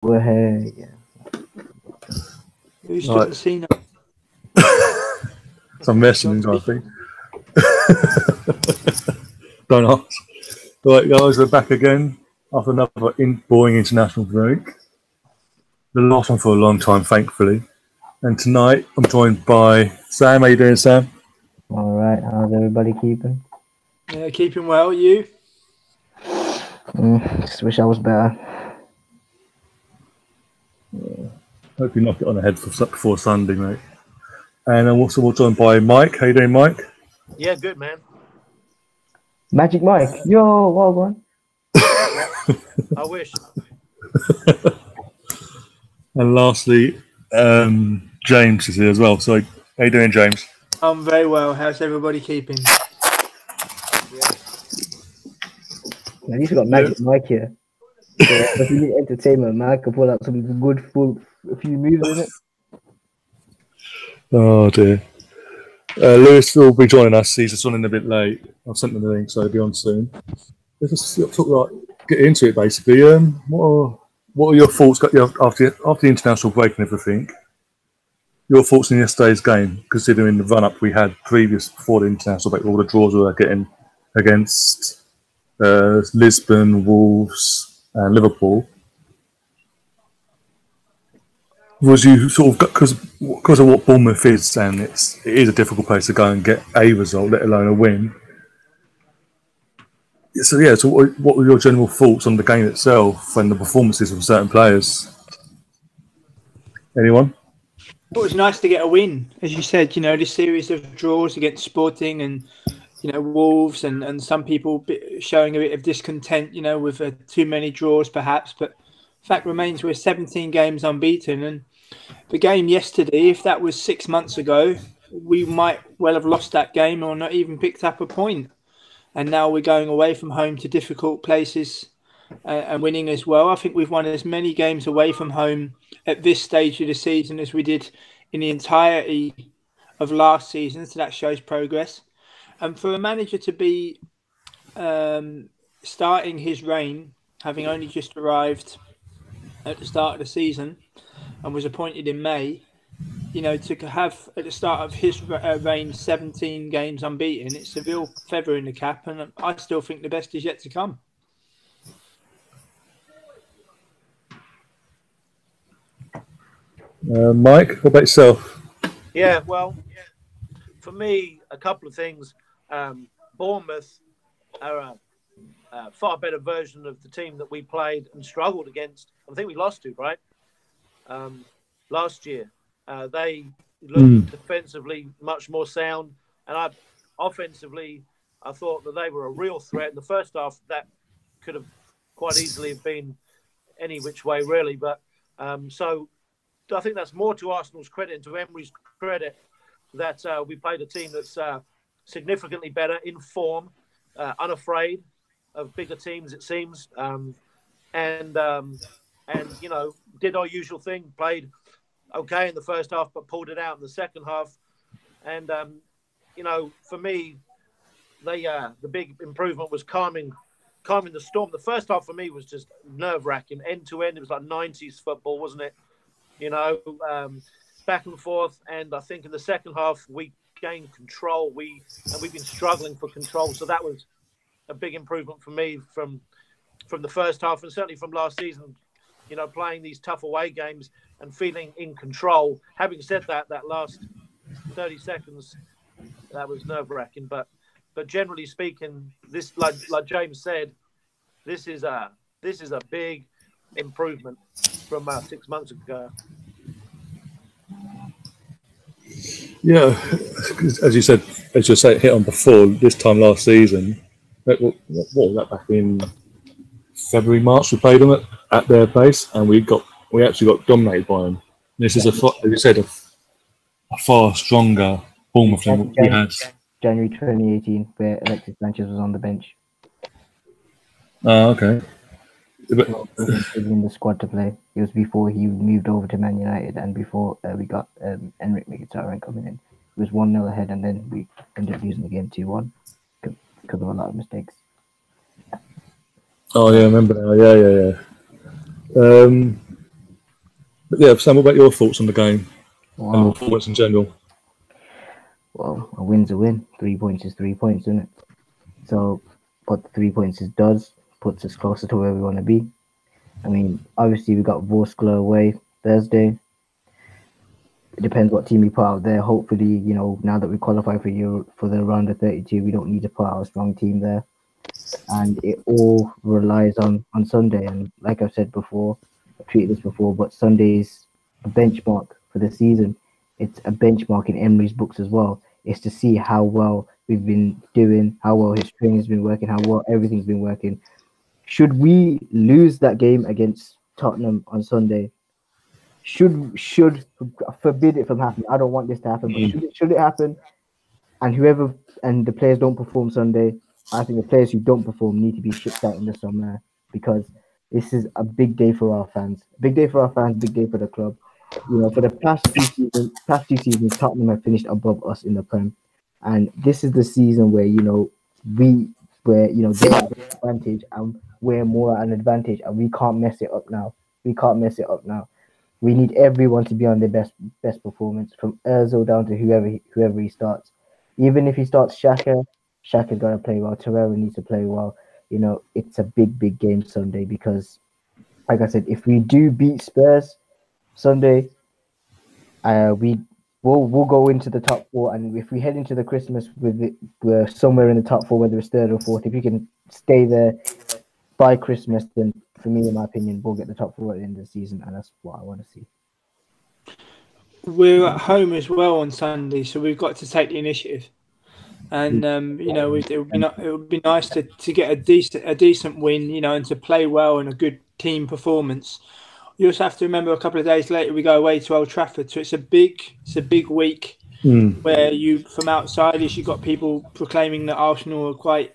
Well, yeah. Who's doesn't see now? Some messing, I think. Don't ask. Right, guys, we're back again after another boring international break. The last one for a long time, thankfully. And tonight, I'm joined by Sam. How you doing, Sam? All right. How's everybody keeping? Yeah, keeping well. You? Just wish I was better. Hope you knock it on the head before Sunday, mate. And I'm also joined by Mike. How you doing, Mike? Yeah, good, man. Magic Mike. Yo, well done. I wish. And lastly, James is here as well. So, how you doing, James? I'm very well. How's everybody keeping? At least we got Magic Mike here. So if you need entertainment, man, I can pull out some good a few moves in it. Oh dear. Lewis will be joining us. He's just running a bit late. I've sent him the link, so he'll be on soon. Let's just get into it, basically. What are your thoughts after the international break and everything? Your thoughts on yesterday's game, considering the run-up we had before the international break, all the draws we were getting against Lisbon, Wolves, and Liverpool. Was you sort of because of what Bournemouth is, and it is a difficult place to go and get a result, let alone a win. So yeah, so what were your general thoughts on the game itself and the performances of certain players? Anyone? Well, it was nice to get a win, as you said. You know, this series of draws against Sporting and Wolves, and some people showing a bit of discontent. With too many draws, perhaps, but. Fact remains we're 17 games unbeaten, and the game yesterday, if that was 6 months ago, we might well have lost that game or not even picked up a point. And now we're going away from home to difficult places and winning as well. I think we've won as many games away from home at this stage of the season as we did in the entirety of last season, so that shows progress. And for a manager to be starting his reign, having only just arrived at the start of the season and was appointed in May, to have at the start of his reign 17 games unbeaten, it's a real feather in the cap, and I still think the best is yet to come. Mike, what about yourself? Yeah, well, for me, a couple of things. Bournemouth are a far better version of the team that we played and struggled against. I think we lost to, right? Last year. They looked defensively much more sound. And offensively, I thought that they were a real threat. In the first half, that could have quite easily have been any which way, really. But so I think that's more to Arsenal's credit and to Emery's credit that we played a team that's significantly better, in form, unafraid of bigger teams, it seems, and did our usual thing, played okay in the first half, but pulled it out in the second half. And for me, the big improvement was calming the storm. The first half for me was just nerve-wracking, end to end. It was like 90s football, wasn't it? Back and forth. And I think in the second half we gained control. We've been struggling for control, so that was a big improvement for me from the first half, and certainly from last season, playing these tough away games and feeling in control. Having said that last 30 seconds, that was nerve-wracking. But generally speaking, this, like James said, this is a big improvement from 6 months ago. Yeah, as you said, hit on before, this time last season, what was that, back in February, March, we played them at their place, and we actually got dominated by them. This is, as you said, a far stronger Bournemouth than we had. January 2018, where Alexis Sanchez was on the bench. Oh, okay. But in the squad to play. It was before he moved over to Man United and before we got Enric Mkhitaryan coming in. It was 1-0 ahead, and then we ended up losing the game 2-1 because of a lot of mistakes. Oh yeah, I remember now. Yeah. But yeah, Sam, what about your thoughts on the game and the Wow. performance in general? Well, a win's a win. 3 points is 3 points, isn't it? So, what the 3 points does puts us closer to where we want to be. I mean, obviously we got Vorskla away Thursday. It depends what team we put out there. Hopefully, you know, now that we qualify for the round of 32, we don't need to put out a strong team there. And it all relies on Sunday. And like I've said before, I've tweeted this before, but Sunday's a benchmark for the season. It's a benchmark in Emery's books as well. It's to see how well we've been doing, how well his training's been working, how well everything's been working. Should we lose that game against Tottenham on Sunday, should forbid it from happening. I don't want this to happen, but should it happen, and the players don't perform Sunday, I think the players who don't perform need to be shipped out in the summer, because this is a big day for our fans. Big day for our fans, big day for the club. You know, for the past two seasons, Tottenham have finished above us in the Prem, and this is the season where they're at an advantage and we're more at an advantage, and we can't mess it up now. We need everyone to be on their best performance, from Özil down to whoever he starts. Even if he starts Xhaka's got to play well. Torreira needs to play well. You know, it's a big game Sunday, because, like I said, if we do beat Spurs Sunday, we'll go into the top four, and if we head into the Christmas we're somewhere in the top four, whether it's third or fourth. If we can stay there by Christmas, then for me, in my opinion, we'll get the top four at the end of the season, and that's what I want to see. We're at home as well on Sunday, so we've got to take the initiative. And it would be nice to get a decent win, you know, and to play well and a good team performance. You also have to remember, a couple of days later we go away to Old Trafford, so it's a big week where from outsiders, you've got people proclaiming that Arsenal are quite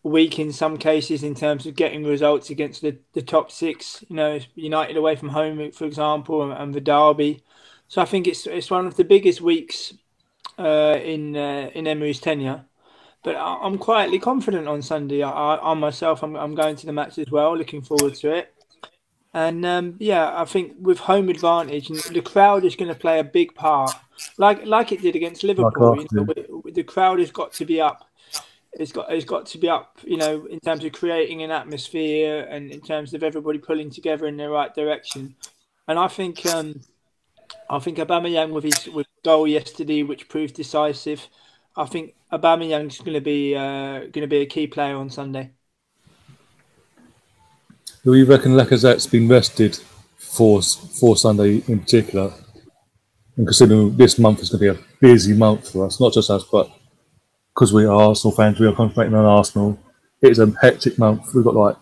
weak in some cases in terms of getting results against the top six. You know, United away from home, for example, and the derby. So I think it's one of the biggest weeks in Emery's tenure. But I'm quietly confident on Sunday. I myself, I'm going to the match as well, looking forward to it. And I think with home advantage, and the crowd is going to play a big part, like it did against Liverpool. You know, the crowd has got to be up. It's got to be up, you know, in terms of creating an atmosphere and in terms of everybody pulling together in the right direction. And I think Aubameyang with goal yesterday, which proved decisive. I think Aubameyang's going to be a key player on Sunday. Do you reckon Lacazette's been rested for Sunday in particular? And considering this month is going to be a busy month for us, not just us, but because we are Arsenal fans, we are concentrating on Arsenal. It's a hectic month. We've got like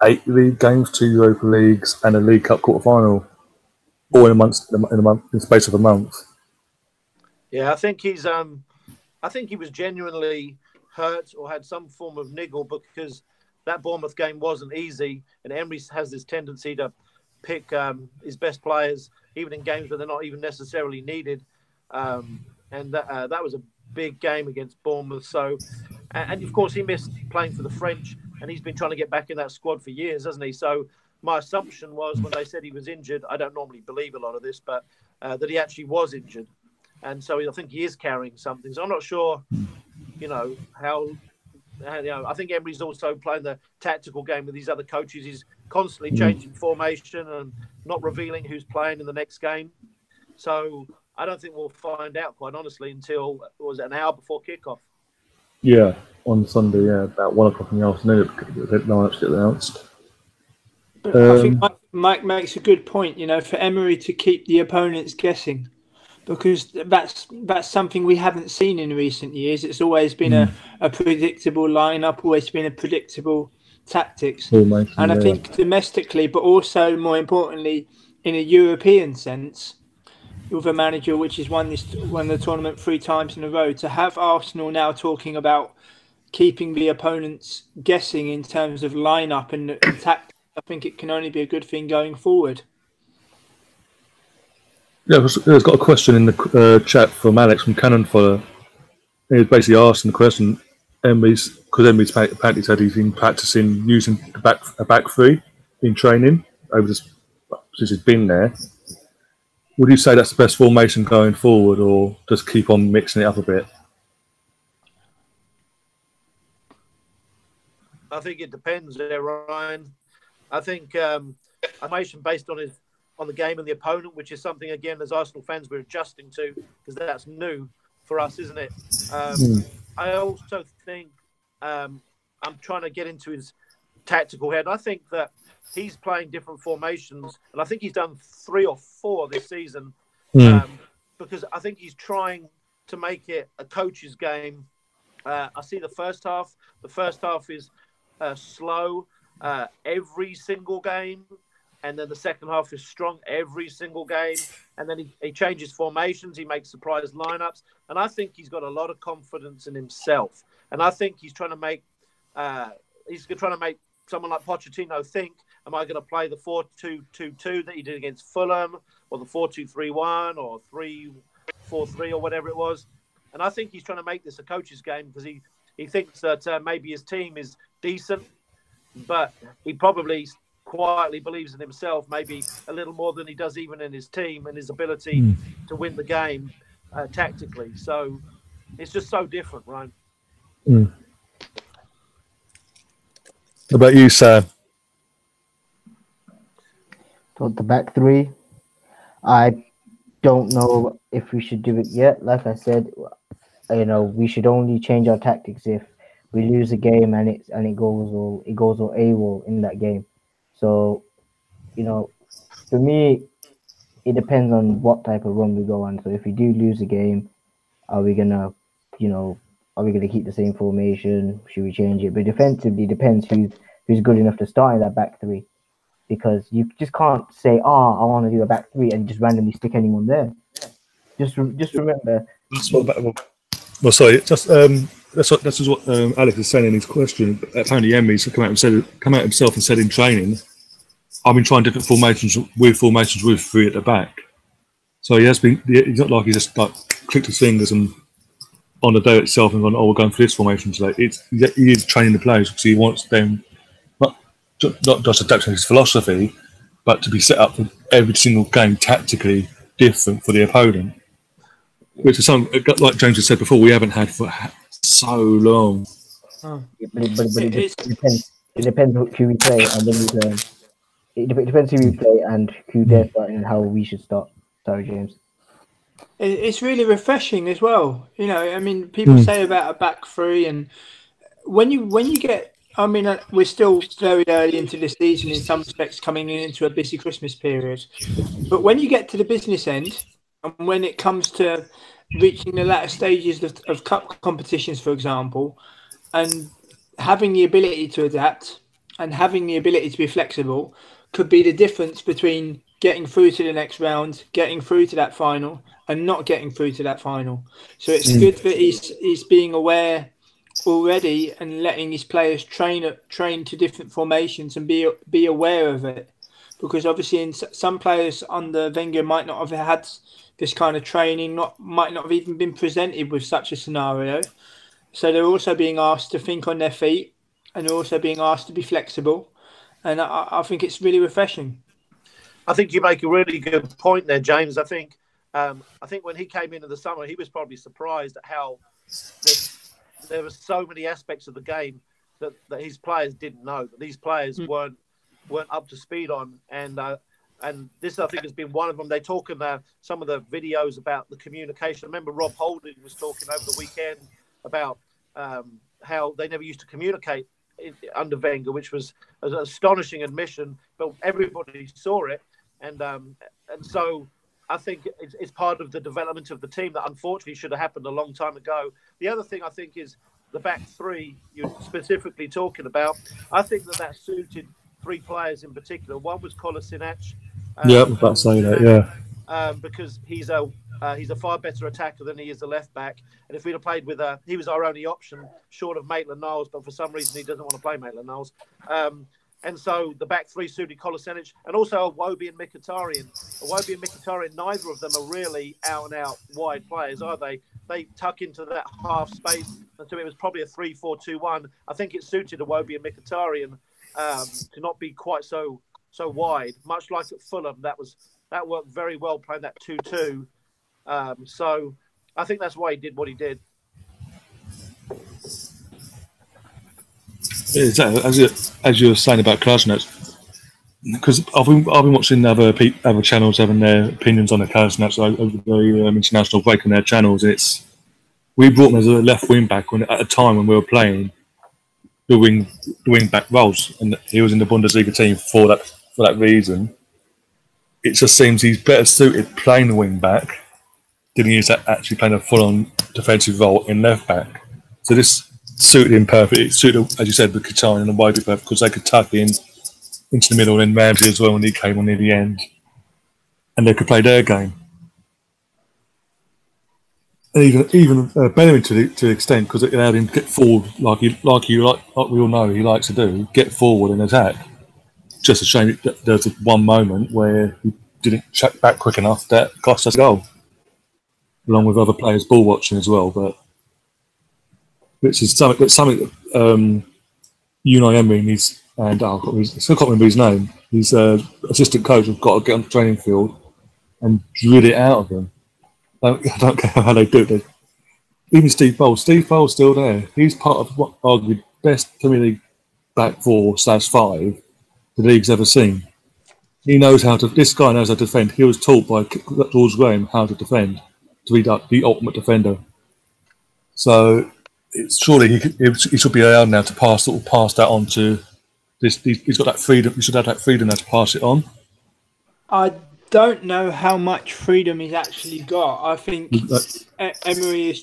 8 league games, 2 Europa Leagues, and a League Cup quarter-final, all in the space of a month. Yeah, I think he was genuinely hurt or had some form of niggle, because that Bournemouth game wasn't easy, and Emery has this tendency to pick his best players, even in games where they're not even necessarily needed. And that was a big game against Bournemouth. So, and of course, he missed playing for the French, and he's been trying to get back in that squad for years, hasn't he? So, my assumption was, when they said he was injured, I don't normally believe a lot of this, but that he actually was injured. And so I think he is carrying something. So I'm not sure, you know, how I think Emery's also playing the tactical game with these other coaches. He's constantly changing formation and not revealing who's playing in the next game. So I don't think we'll find out, quite honestly, until an hour before kickoff. Yeah, on Sunday, about 1 o'clock in the afternoon, the lineups get announced. But I think Mike makes a good point, you know, for Emery to keep the opponents guessing, because that's something we haven't seen in recent years. It's always been a predictable lineup, always been a predictable tactics. And I think domestically, but also more importantly, in a European sense, with a manager which has won the tournament 3 times in a row, to have Arsenal now talking about keeping the opponents guessing in terms of lineup and tactics, I think it can only be a good thing going forward. Yeah, there's got a question in the chat from Alex from Cannon Follower. He was basically asking the question, Emery's apparently said he's been practicing using a back 3 in training over since he's been there. would you say that's the best formation going forward, or just keep on mixing it up a bit? I think it depends there, Ryan. I think formation based on the game and the opponent, which is something, again, as Arsenal fans, we're adjusting to, because that's new for us, isn't it? I also think I'm trying to get into his tactical head. I think that he's playing different formations, and I think he's done 3 or 4 this season, because I think he's trying to make it a coach's game. I see the first half. The first half is slow every single game, and then the second half is strong every single game, and then he changes formations, he makes surprise lineups, and I think he's got a lot of confidence in himself, and I think he's trying to make someone like Pochettino think, am I going to play the 4-2-2-2 that he did against Fulham, or the 4-2-3-1, or 3-4-3, or whatever it was? And I think he's trying to make this a coach's game, because he thinks that maybe his team is decent, but he probably quietly believes in himself maybe a little more than he does even in his team and his ability to win the game tactically. So it's just so different, right? What about you, Sam? So the back three, I don't know if we should do it yet. Like I said, we should only change our tactics if we lose a game and it goes all AWOL in that game. So, for me, it depends on what type of run we go on. So if we do lose a game, are we gonna keep the same formation? Should we change it? But defensively, depends who's good enough to start in that back three, because you just can't say, I want to do a back three and just randomly stick anyone there. Just remember. Well, sorry, this is what Alex is saying in his question. Apparently, Emery's come out himself and said in training, I've been trying different formations with 3 at the back. So he has been. He's not like he just clicked his fingers and on the day itself and gone, we're going for this formation today. He is training the players because he wants them not just adapting his philosophy, but to be set up for every single game tactically different for the opponent. Which is something, like James has said before, we haven't had for so long. But it depends. It depends who we play and when we play. It depends who we play and who they're starting and how we should start. Sorry, James. It's really refreshing as well. People say about a back three, and when you get, we're still very early into the season in some respects, coming into a busy Christmas period. But when you get to the business end, and when it comes to reaching the latter stages of cup competitions, for example, and having the ability to adapt and having the ability to be flexible could be the difference between getting through to the next round, getting through to that final, and not getting through to that final. So it's good that he's being aware already and letting his players train to different formations and be aware of it. Because obviously some players under Wenger might not have had this kind of training, might not have even been presented with such a scenario. So they're also being asked to think on their feet, and they're also being asked to be flexible. And I think it's really refreshing. I think you make a really good point there, James. I think when he came in the summer, he was probably surprised at how there were so many aspects of the game that his players didn't know, that these players weren't up to speed on. And this, I think, has been one of them. They talk about some of the videos about the communication. I remember Rob Holding was talking over the weekend about how they never used to communicate under Wenger, which was an astonishing admission, but everybody saw it. And so I think it's part of the development of the team that unfortunately should have happened a long time ago. The other thing I think is the back three you're specifically talking about. I think that suited 3 players in particular. One was Kolasinac. Yeah, I'm about to say that, yeah. Because he's a far better attacker than he is a left back. And if we'd have played with he was our only option short of Maitland-Niles, but for some reason he doesn't want to play Maitland-Niles. And so the back three suited Kolasinac and also Iwobi and Mkhitaryan. Iwobi and Mkhitaryan, neither of them are really out-and-out wide players, are they? They tuck into that half space. And so it was probably a 3-4-2-1. I think it suited Iwobi and Mkhitaryan to not be quite so so wide, much like at Fulham. That worked very well playing that 2-2. So I think that's why he did what he did. Yeah, exactly. As you were saying about Kolasinac, because I've been watching other channels having their opinions on the Kolasinac over the international break on their channels, and we brought him as a left wing back at a time when we were playing the wing back roles, and he was in the Bundesliga team for that reason. It just seems he's better suited playing the wing back than he is actually playing a full-on defensive role in left back. So this suited him perfectly. It suited, as you said, with Kacharian and Whitey perfect because they could tuck in into the middle, and Ramsey as well when he came on near the end, and they could play their game. And even Bellerin to the extent, because it allowed him to get forward like we all know he likes to do, get forward and attack. Just a shame that there's one moment where he didn't check back quick enough that cost us a goal, along with other players ball watching as well. But which is something that Unai Emery and I still can't remember his name. His assistant coach have got to get on the training field and drill it out of them. I don't care how they do it. Even Steve Bowles still there. He's part of what arguably best Premier League back 4/5 the league's ever seen. This guy knows how to defend. He was taught by George Graham how to defend, to be the ultimate defender. So surely he should be allowed now to pass that on to this. He's got that freedom. He should have that freedom now to pass it on. I don't know how much freedom he's actually got. I think Emery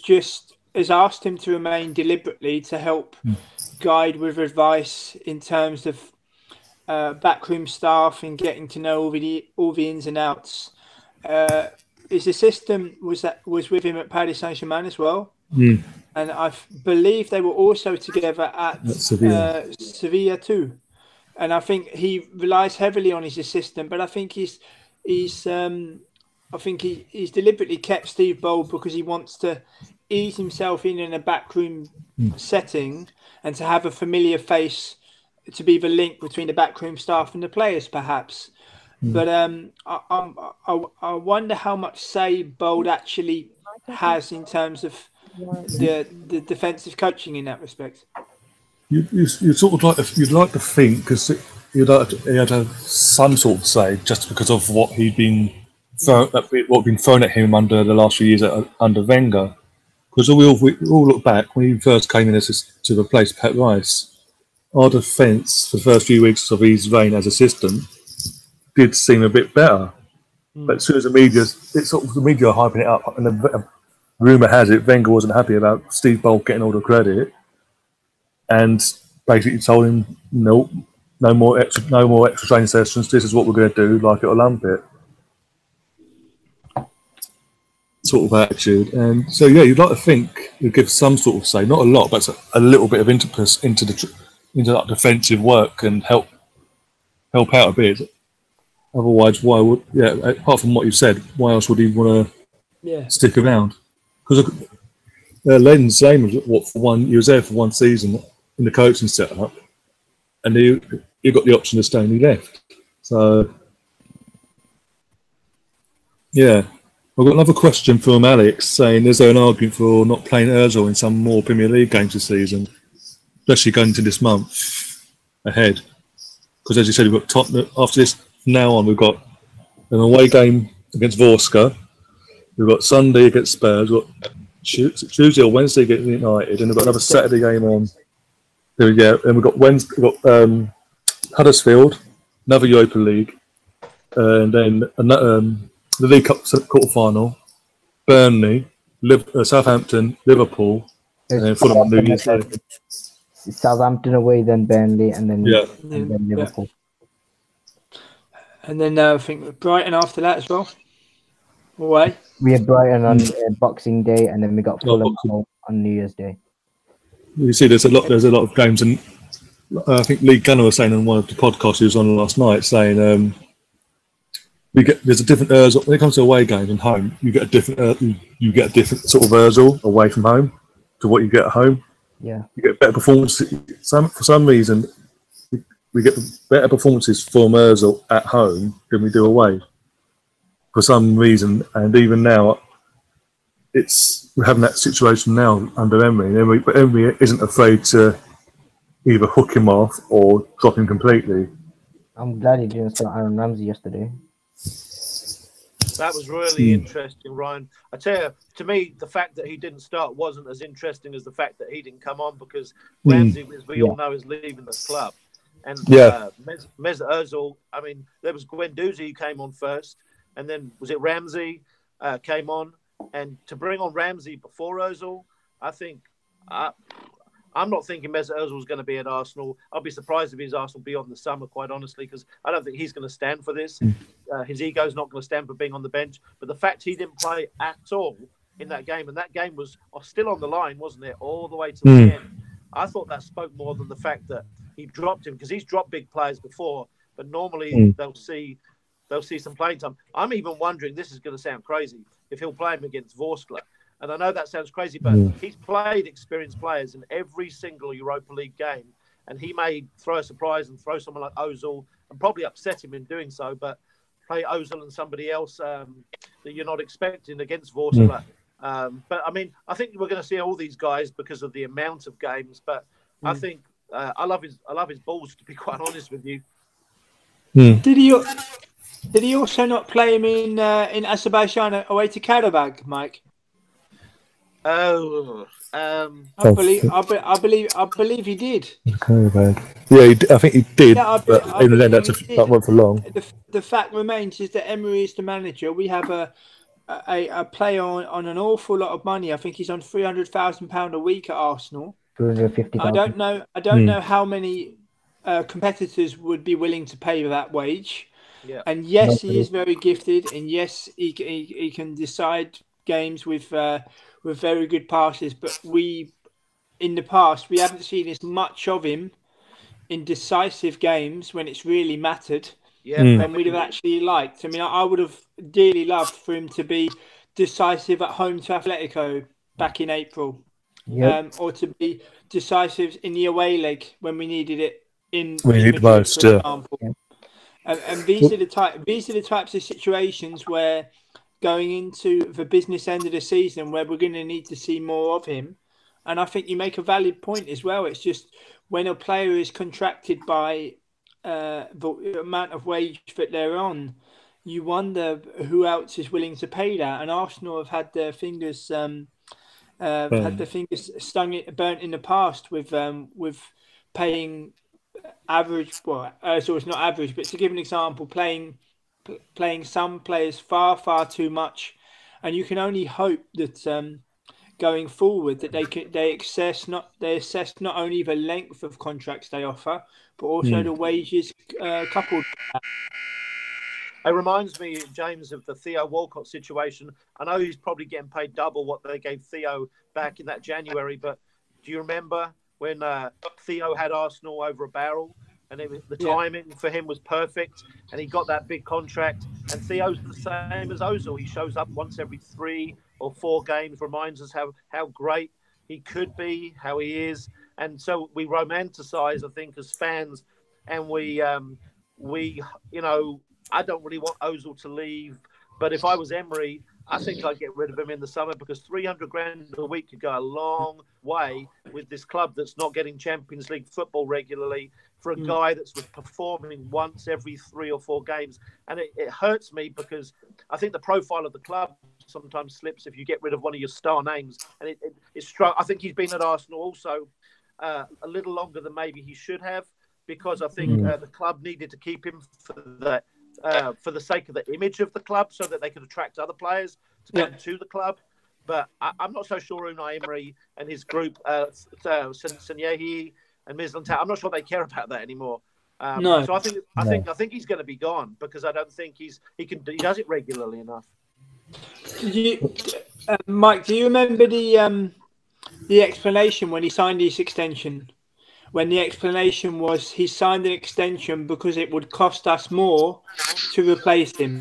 has asked him to remain deliberately to help guide with advice in terms of backroom staff and getting to know all the ins and outs. His assistant was with him at Paris Saint-Germain as well, and I believe they were also together at Sevilla too. And I think he relies heavily on his assistant, but I think he's deliberately kept Steve Bold because he wants to ease himself in a backroom setting and to have a familiar face to be the link between the backroom staff and the players, perhaps. But I wonder how much say Bold actually has in terms of the defensive coaching in that respect. You sort of you'd like to think because he had to have some sort of say just because of what had been thrown at him under the last few years under Wenger. Because we all look back when he first came in to replace Pat Rice. Our defence for the first few weeks of his reign as assistant did seem a bit better, but as soon as the media are hyping it up, and the rumour has it Wenger wasn't happy about Steve Bold getting all the credit, and basically told him no more extra training sessions. This is what we're going to do, like it or lump it. Sort of attitude, and so you'd like to think you'd give some sort of say, not a lot, but a little bit of impetus into that defensive work and help out a bit. Otherwise, apart from what you said, why else would he want to stick around? Because Len's aim was he was there for one season in the coaching setup, and he got the option to stay and he left. So yeah. I've got another question from Alex saying, is there an argument for not playing Ozil in some more Premier League games this season, especially going into this month ahead? Because as you said, we've got Tottenham. After this, from now on, we've got an away game against Vorska. We've got Sunday against Spurs. We've got Tuesday or Wednesday against United, and we've got another Saturday game on. There we go. And we've got Wednesday. We've got Huddersfield, another Europa League, and then the League Cup quarter-final, Burnley, Southampton, Liverpool, and then Fulham on New Year's Day. Southampton away, then Burnley, and then Liverpool. And then I think Brighton after that as well. Away. We had Brighton on Boxing Day, and then we got Fulham on New Year's Day. You see, there's a lot of games, and I think Lee Gunner was saying on one of the podcasts he was on last night, saying. There's a different Ozil when it comes to away games and home. You get a different sort of Ozil away from home to what you get at home. Yeah, you get better performance. For some reason, we get better performances from Ozil at home than we do away for some reason. And even now, we're having that situation now under Emery. But Emery isn't afraid to either hook him off or drop him completely. I'm glad he didn't start Aaron Ramsey yesterday. That was really interesting, Ryan. I tell you, to me, the fact that he didn't start wasn't as interesting as the fact that he didn't come on, because Ramsey, as we all know, is leaving the club. And Mesut Ozil, I mean, there was Guendouzi who came on first, and then was it Ramsey came on? And to bring on Ramsey before Ozil, I think I'm not thinking Mesut Ozil was going to be at Arsenal. I'll be surprised if he's Arsenal beyond the summer, quite honestly, because I don't think he's going to stand for this. His ego's not going to stand for being on the bench. But the fact he didn't play at all in that game, and that game was still on the line, wasn't it, all the way to the end, I thought that spoke more than the fact that he dropped him, because he's dropped big players before, but normally they'll see some playing time. I'm even wondering, this is going to sound crazy, if he'll play him against Vorskla. And I know that sounds crazy, but he's played experienced players in every single Europa League game, and he may throw a surprise and throw someone like Ozil and probably upset him in doing so, but play Ozil and somebody else that you're not expecting against Vorskla. But, I mean, I think we're going to see all these guys because of the amount of games, but I think I love his balls, to be quite honest with you. Did he also not play him in Azerbaijan away to Karabakh, Mike? Oh, I believe he did. Yeah, I think he did. Yeah, but in the end, that went for long. The fact remains is that Emery is the manager. We have a player on an awful lot of money. I think he's on £300,000 a week at Arsenal. 250,000. I don't know how many competitors would be willing to pay that wage. Yeah. And yes, he is very gifted, and yes, he can decide games with very good passes. But in the past, we haven't seen as much of him in decisive games when it's really mattered. Than we'd have actually liked. I mean, I would have dearly loved for him to be decisive at home to Atletico back in April, or to be decisive in the away leg when we needed it in Madrid, most, for example. And these are the types of situations where, going into the business end of the season, where we're going to need to see more of him. And I think you make a valid point as well. It's just when a player is contracted by the amount of wage that they're on, you wonder who else is willing to pay that. And Arsenal have had their fingers burnt in the past with paying average. Well, so it's not average, but to give an example, playing some players far too much, and you can only hope that going forward that they assess not only the length of contracts they offer, but also the wages coupled with that. It reminds me, James, of the Theo Walcott situation. I know he's probably getting paid double what they gave Theo back in that January, but do you remember when Theo had Arsenal over a barrel? And the timing for him was perfect, and he got that big contract. And Theo's the same as Ozil. He shows up once every 3 or 4 games, reminds us how great he could be, how he is. And so we romanticize, I think, as fans, and we I don't really want Ozil to leave, but if I was Emery, I think I'd get rid of him in the summer, because 300 grand a week could go a long way with this club that's not getting Champions League football regularly, for a guy that's performing once every 3 or 4 games. And it hurts me, because I think the profile of the club sometimes slips if you get rid of one of your star names. And I think he's been at Arsenal also a little longer than maybe he should have, because I think the club needed to keep him for the sake of the image of the club, so that they could attract other players to come to the club. But I'm not so sure Unai Emery and his group, Senyehi and Mislintat, I'm not sure they care about that anymore. No. So I think he's going to be gone, because I don't think he does it regularly enough. Mike, do you remember the explanation when he signed his extension? When the explanation was he signed an extension because it would cost us more to replace him.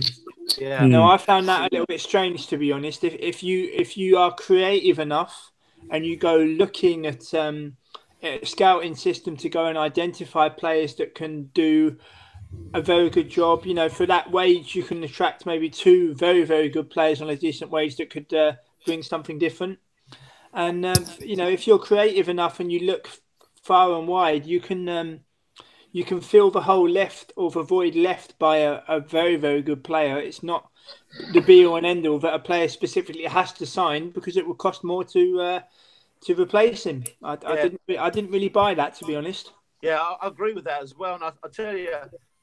Yeah. Now, I found that a little bit strange, to be honest. If you are creative enough and you go looking at scouting system to go and identify players that can do a very good job. You know, for that wage, you can attract maybe 2 very, very good players on a decent wage that could bring something different. And you know, if you're creative enough and you look far and wide, you can fill the hole left or the void left by a very, very good player. It's not the be all and end all that a player specifically has to sign, because it will cost more to replace him. I didn't really buy that, to be honest. Yeah, I agree with that as well. And I tell you,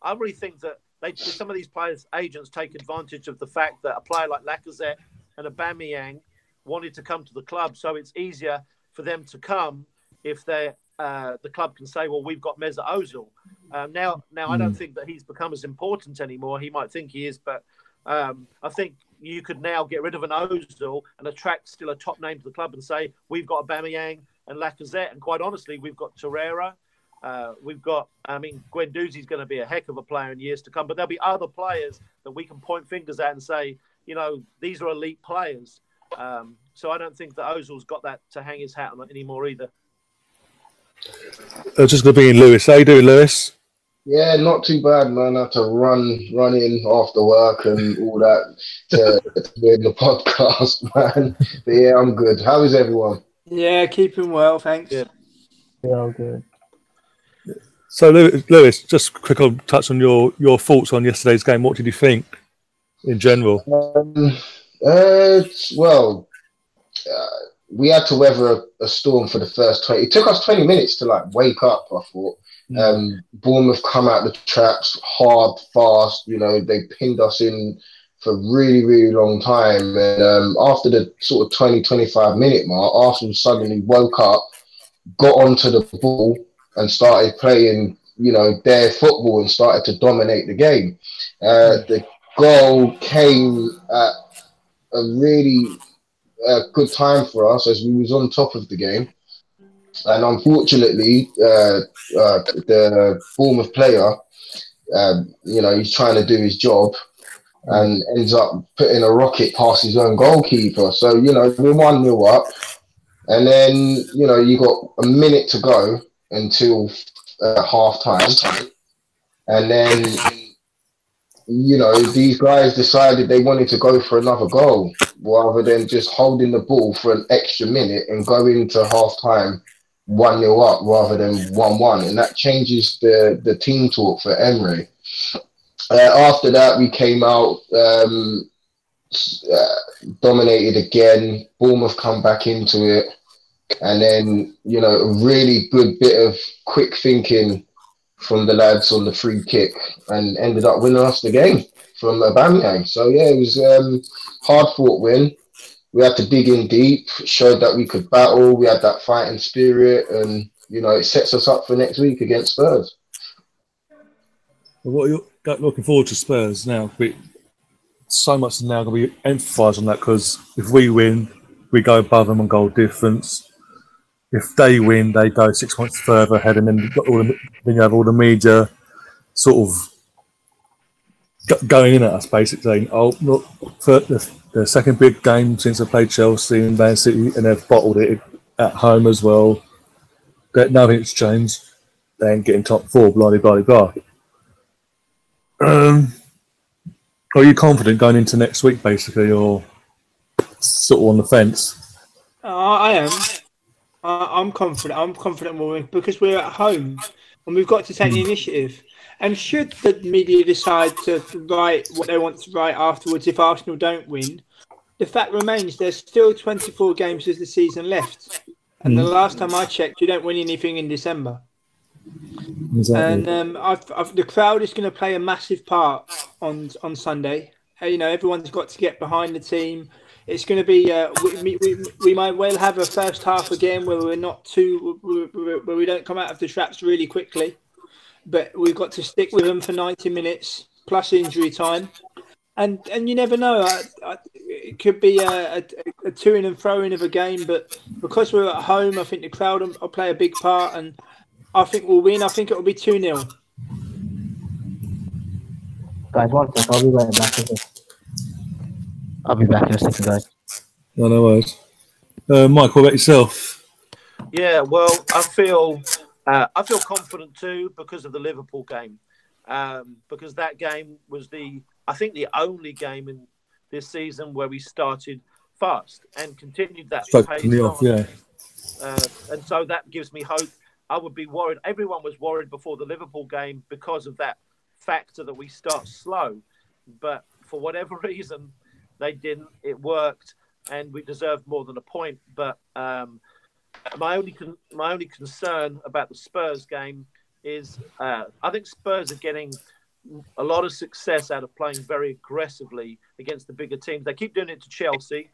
I really think that some of these players' agents take advantage of the fact that a player like Lacazette and Aubameyang wanted to come to the club, so it's easier for them to come if the club can say, well, we've got Mesut Ozil. Now I don't think that he's become as important anymore. He might think he is, but I think you could now get rid of an Ozil and attract still a top name to the club and say, we've got Aubameyang and Lacazette, and quite honestly, we've got Torreira. Guendouzi's going to be a heck of a player in years to come, but there'll be other players that we can point fingers at and say, you know, these are elite players. So I don't think that Ozil's got that to hang his hat on anymore either. Just going to be in Lewis. How you doing, Lewis? Yeah, not too bad, man. I had to run in after work and all that to be in the podcast, man. But yeah, I'm good. How is everyone? Yeah, keeping well, thanks. Yeah, all good. So, Lewis, just quick on touch on your thoughts on yesterday's game. What did you think in general? We had to weather a storm for the first 20. It took us 20 minutes to wake up, I thought. Bournemouth come out the traps hard, fast. You know, they pinned us in for a really, really long time. And after the sort of 20, 25 minute mark, Arsenal suddenly woke up, got onto the ball and started playing, you know, their football and started to dominate the game. The goal came at a really good time for us as we was on top of the game. And unfortunately, the Bournemouth player, you know, he's trying to do his job and ends up putting a rocket past his own goalkeeper. So, you know, we're 1-0 up. And then, you know, you got a minute to go until half time. And then, you know, these guys decided they wanted to go for another goal rather than just holding the ball for an extra minute and go into half time 1-0 up rather than 1-1. And that changes the team talk for Emery. After that, we came out, dominated again. Bournemouth come back into it. And then, you know, a really good bit of quick thinking from the lads on the free kick and ended up winning us the game from Aubameyang. So, yeah, it was hard-fought win. We had to dig in deep, showed that we could battle. We had that fighting spirit and, you know, it sets us up for next week against Spurs. What are you looking forward to Spurs now? So much is now going to be emphasised on that because if we win, we go above them on goal difference. If they win, they go 6 points further ahead, and then you have all the media sort of going in at us, basically saying, "Oh, look, for the second big game since I played Chelsea and Man City, and they've bottled it at home as well. That nothing's changed. They ain't getting top 4, blah blah blah." Are you confident going into next week, basically, or sort of on the fence? I am. I'm confident. I'm confident we'll win because we're at home and we've got to take the initiative. And should the media decide to write what they want to write afterwards if Arsenal don't win, the fact remains there's still 24 games of the season left. And the last time I checked, you don't win anything in December. Exactly. And the crowd is going to play a massive part on Sunday. You know, everyone's got to get behind the team. It's going to be we might well have a first half again where we're not where we don't come out of the traps really quickly, but we've got to stick with them for 90 minutes plus injury time, and you never know. It could be a to-in and fro-in of a game, but because we're at home, I think the crowd will play a big part, and I think we'll win. I think it will be 2-0. Guys, one sec. I'll be right back. I'll be back in a second, guys. No worries. Mike, what about yourself? Yeah, well, I feel confident too because of the Liverpool game, because that game was I think the only game in this season where we started fast and continued that pace off, on. yeah. And so that gives me hope. I would be worried. Everyone was worried before the Liverpool game because of that factor that we start slow, but for whatever reason, they didn't. It worked, and we deserved more than a point. But my only concern about the Spurs game is I think Spurs are getting a lot of success out of playing very aggressively against the bigger teams. They keep doing it to Chelsea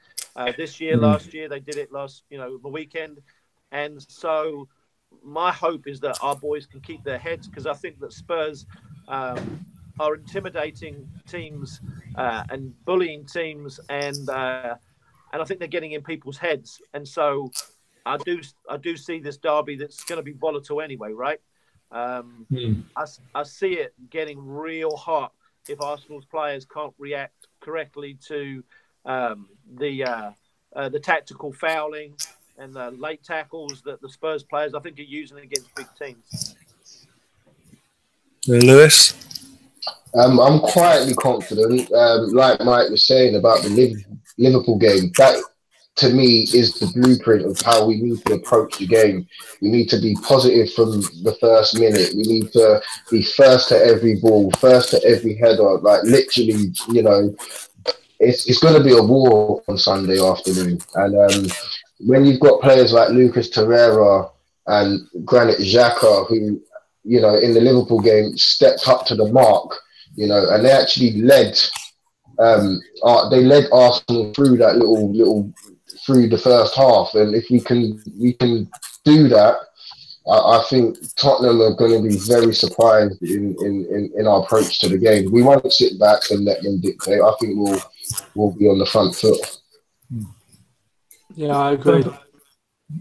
this year. Last year they did it the weekend, and so my hope is that our boys can keep their heads, because I think that Spurs are intimidating teams and bullying teams, and I think they're getting in people's heads, and so I do see this derby that's going to be volatile anyway, right? I see it getting real hot if Arsenal's players can't react correctly to the tactical fouling and the late tackles that the Spurs players, I think, are using against big teams. Lewis? I'm quietly confident. Like Mike was saying about the Liverpool game, that to me is the blueprint of how we need to approach the game. We need to be positive from the first minute. We need to be first to every ball, first to every header. Like literally, it's going to be a war on Sunday afternoon. And when you've got players like Lucas Torreira and Granit Xhaka, who, in the Liverpool game stepped up to the mark, and they actually led Arsenal through that little through the first half. And if we can do that, I think Tottenham are going to be very surprised in our approach to the game. We won't sit back and let them dictate. I think we'll be on the front foot. Yeah, I agree.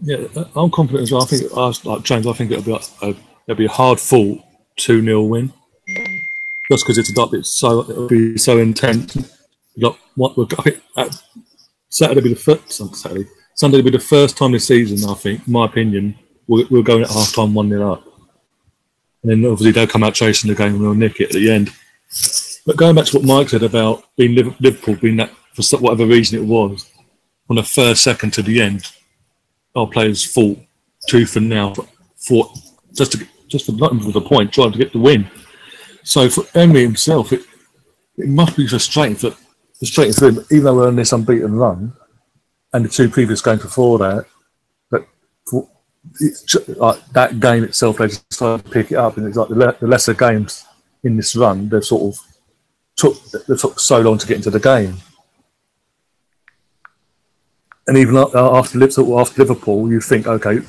Yeah, I'm confident as well. I think, like James, I think it'll be a hard fought 2-0 win. Just because it'll be so intense. I think Sunday will be the first time this season, I think, in my opinion, we'll go in at half time 1-0 up. And then obviously they'll come out chasing the game and we'll nick it at the end. But going back to what Mike said about being Liverpool, being that for whatever reason it was, from the first second to the end, our players fought tooth and nail, fought just for nothing for the point, trying to get the win. So for Emery himself, it must be frustrating for him, even though we're on this unbeaten run, and the two previous games before that, like that game itself, they just started to pick it up, and it's like the lesser games in this run, they took so long to get into the game. And even after Liverpool, you think, okay,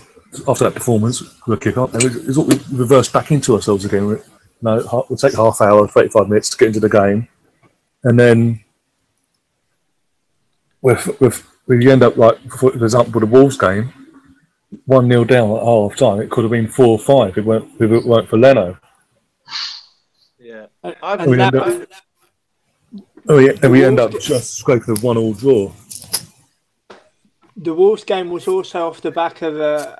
after that performance, we'll kick off. And it's all we reverse back into ourselves again. We'll take half hour, 35 minutes to get into the game, and then we end up like, for example, with the Wolves game, 1-0 down at half time. It could have been 4 or 5 if it weren't for Leno. Yeah, we end up just scraping a 1-1 draw. The Wolves game was also off the back of a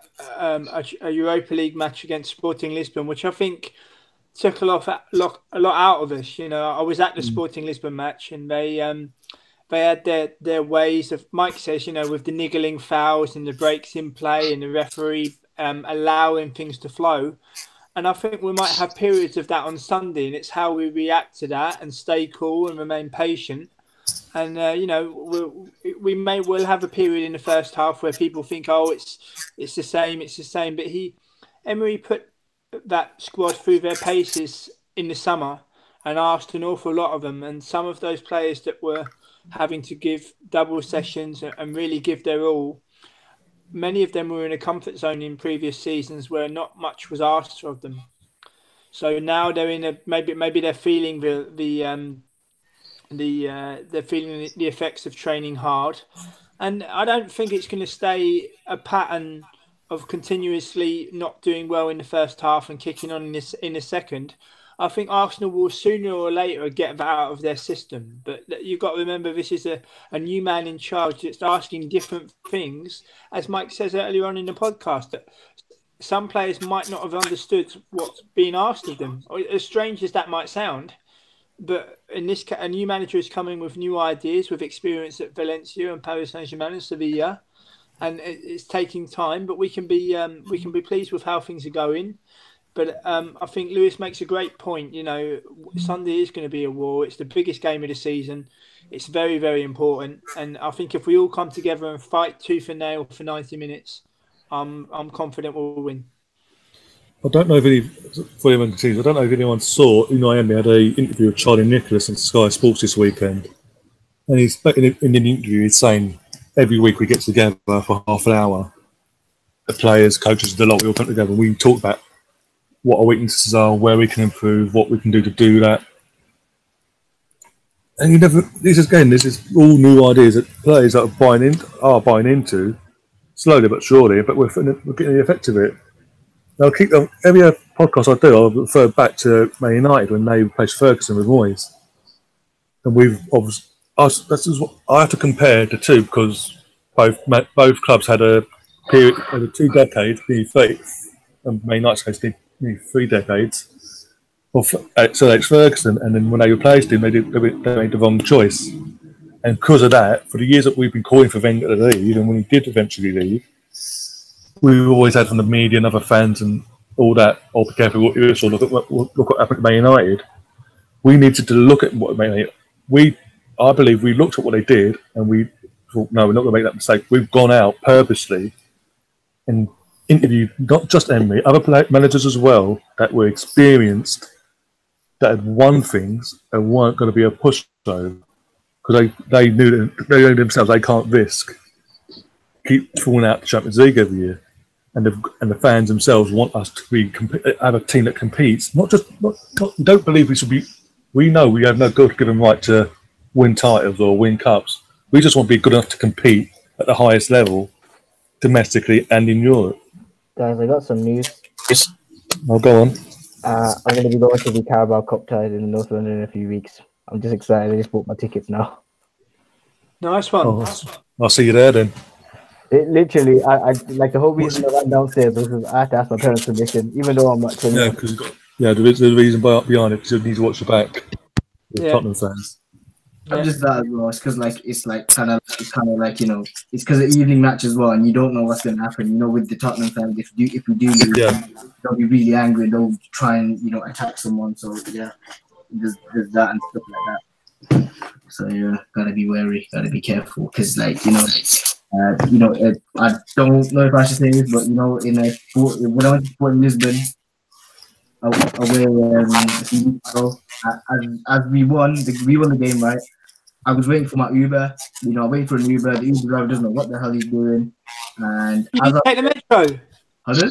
Europa League match against Sporting Lisbon, which I think took a lot out of us. I was at the Sporting Lisbon match, and they had their ways of, Mike says, with the niggling fouls and the breaks in play and the referee allowing things to flow. And I think we might have periods of that on Sunday, and it's how we react to that and stay cool and remain patient. And we'll have a period in the first half where people think, oh, it's the same. But Emery put that squad through their paces in the summer and asked an awful lot of them. And some of those players that were having to give double sessions and really give their all, many of them were in a comfort zone in previous seasons where not much was asked of them. So now they're in maybe they're feeling they're feeling the effects of training hard, and I don't think it's going to stay a pattern of continuously not doing well in the first half and kicking on in the second. I think Arsenal will sooner or later get that out of their system. But you've got to remember, this is a new man in charge that's asking different things. As Mike says earlier on in the podcast, that some players might not have understood what's being asked of them. As strange as that might sound, but in this case, a new manager is coming with new ideas, with experience at Valencia and Paris Saint-Germain and Sevilla, and it's taking time. But we can be pleased with how things are going. But I think Lewis makes a great point. You know, Sunday is going to be a war. It's the biggest game of the season. It's very, very important. And I think if we all come together and fight tooth and nail for 90 minutes, I'm confident we'll win. I don't know if anyone saw Unai Emery had an interview with Charlie Nicholas on Sky Sports this weekend, and he's in an interview he's saying every week we get together for half an hour. The players, coaches, the lot, we all come together and we talk about what our weaknesses are, where we can improve, what we can do to do that. And this is all new ideas that players are buying into slowly but surely, but we're getting the effect of it. I'll keep every podcast I do, I'll refer back to Man United when they replaced Ferguson with Moyes. And I have to compare the two because both clubs had a period over 2 decades, nearly 30, and Man United's case nearly 3 decades of Sir Alex Ferguson, and then when they replaced him, they made the wrong choice. And because of that, for the years that we've been calling for Wenger to leave, and when he did eventually leave, we've always had from the media and other fans and all that, oh, be careful what you saw, look what happened to Man United. We needed to look at what Man United. I believe we looked at what they did and we thought, no, we're not going to make that mistake. We've gone out purposely and interviewed not just Emery, other managers as well that were experienced, that had won things and weren't going to be a pushover because they knew themselves they can't risk keep falling out the Champions League every year. And the fans themselves want us to have a team that competes. We don't believe we should be. We know we have no God-given right to win titles or win cups. We just want to be good enough to compete at the highest level, domestically and in Europe. Guys, I got some news. Yes. I'll go on. I'm going to be going to the Carabao Cup tied in North London in a few weeks. I'm just excited. I just bought my tickets now. Nice one. Oh, I'll see you there then. Literally, I like the whole reason I ran downstairs was because I had to ask my parents' permission, even though I'm not 20. Yeah, because there's a reason behind it because you need to watch the back. Yeah. Tottenham fans. I'm just that as well. It's because it's kind of like, you know, it's because of evening match as well, and you don't know what's going to happen. You know, with the Tottenham fans, if we do lose, they'll be really angry and they'll try and, you know, attack someone. So yeah, there's that and stuff like that. So yeah, gotta be wary, gotta be careful, because like, you know, I don't know if I should say this, but you know, when I went to Port Lisbon away a few weeks ago, as we won the game, right? I was waiting for my Uber. You know, waiting for an Uber. The Uber driver doesn't know what the hell he's doing. And you didn't take the metro. Pardon?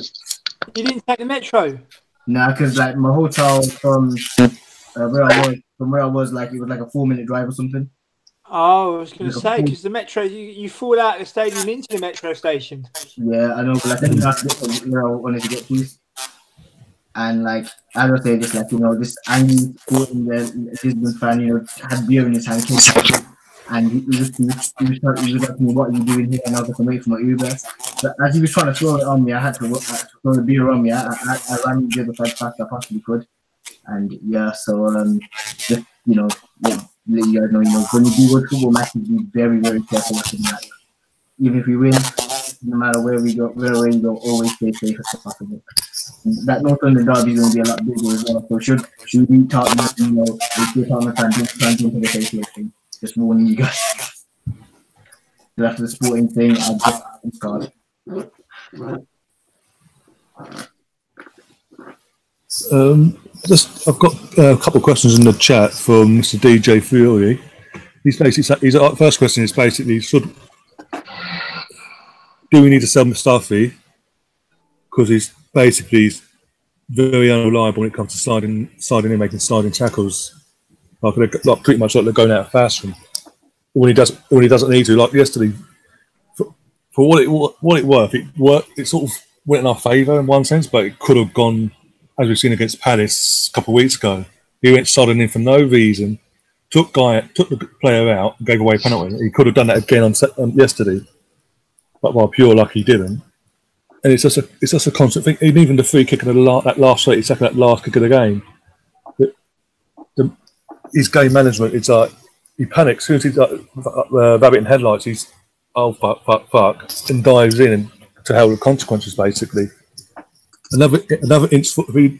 You didn't take the metro. Nah, because like my hotel from where I was, like it was like a 4-minute drive or something. Oh, I was going to say, because the metro, you fall out of the stadium into the metro station. Yeah, I know, but like I didn't have to get to where I wanted to get to. And like, as I say, just like, you know, this angry sporting Lisbon fan, you know, had beer in his hand, and he was asking me, what are you doing here? And I was like, I'm waiting for my Uber. But as he was trying to throw it on me, I had to throw the beer on me. I ran the other side fast as I possibly could. And yeah, so just, you know, let you guys know, you know, when you do go to football matches, be very, very careful with that. Even if we win, no matter where we go, always stay safe as possible. That North London derby is going to be a lot bigger as well. So should we Tottenham, you know, if you're Tottenham fan, don't try and jump into the face thing. Just warning you guys. So after the sporting thing, I'm scarred. I've got a couple of questions in the chat from Mr. DJ Fury. His first question is basically, do we need to sell Mustafi? Because he's very unreliable when it comes to sliding in, making sliding tackles. Like pretty much like they're going out of fashion. When he doesn't need to, like yesterday, for what it worth, it sort of went in our favour in one sense, but it could have gone as we've seen against Palace a couple of weeks ago, he went sodding in for no reason, took the player out, and gave away a penalty. He could have done that again on yesterday, but by pure luck he didn't. And it's just a constant thing. Even the free kick in that last 30 seconds, that last kick of the game, his game management, it's like he panics. As soon as he's like rabbit in headlights, he's fuck, and dives in to hell with consequences, basically. Another inch. If he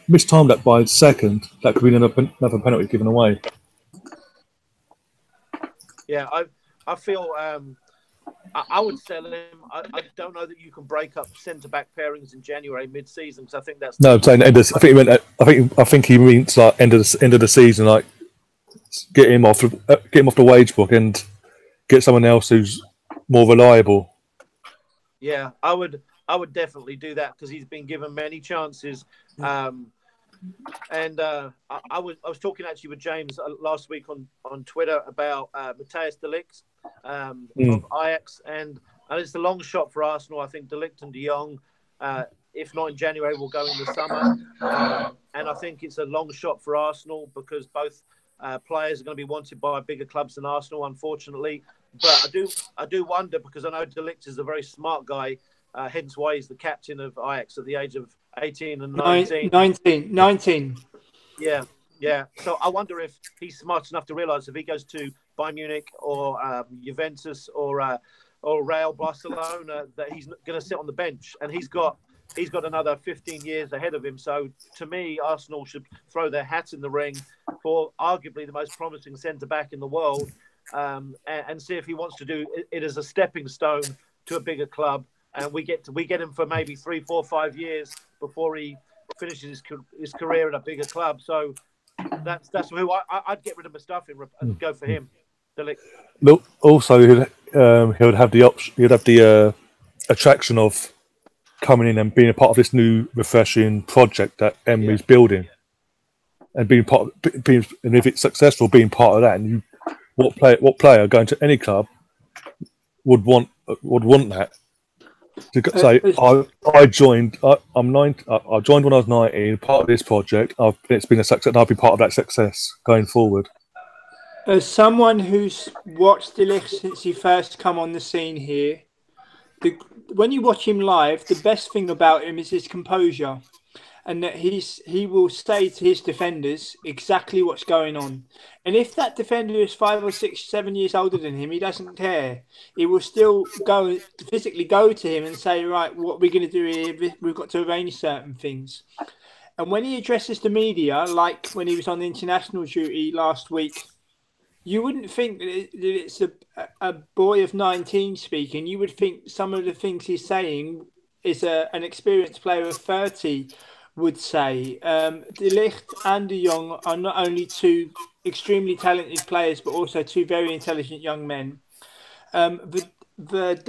mistimed that by a second, that could be another penalty given away. Yeah, I feel I would sell him. I don't know that you can break up centre-back pairings in January mid-season, because I think that's no. I'm saying I think he means like end of the season, like get him off the wage book and get someone else who's more reliable. Yeah, I would definitely do that, because he's been given many chances. And I was talking actually with James last week on Twitter about Matthijs de Ligt of Ajax, and it's a long shot for Arsenal. I think de Ligt and De Jong, if not in January, will go in the summer. And I think it's a long shot for Arsenal, because both players are going to be wanted by bigger clubs than Arsenal, unfortunately. But I do wonder, because I know de Ligt is a very smart guy, hence why he's the captain of Ajax at the age of 18 and 19. 19. Yeah. So I wonder if he's smart enough to realise if he goes to Bayern Munich or Juventus or Real Barcelona, that he's going to sit on the bench, and he's got another 15 years ahead of him. So to me, Arsenal should throw their hat in the ring for arguably the most promising centre-back in the world, and see if he wants to do it as a stepping stone to a bigger club. And we get him for maybe 3, 4, 5 years before he finishes his career at a bigger club. So that's who I'd get rid of Mustafi and go for him. Look, also he would have the option. He'd have the attraction of coming in and being a part of this new refreshing project that Emery's building, and being part of, and if it's successful, being part of that. And what player going to any club would want that? To say I joined. I'm 9. I joined when I was 19. Part of this project. It's been a success, and I'll be part of that success going forward. As someone who's watched de Ligt since he first come on the scene here, when you watch him live, the best thing about him is his composure, and that he will say to his defenders exactly what's going on. And if that defender is 5 or 6, 7 years older than him, he doesn't care. He will still physically go to him and say, right, what are we going to do here? We've got to arrange certain things. And when he addresses the media, like when he was on international duty last week, you wouldn't think that it's a boy of 19 speaking. You would think some of the things he's saying is an experienced player of 30 would say. De Ligt and De Jong are not only two extremely talented players, but also two very intelligent young men. The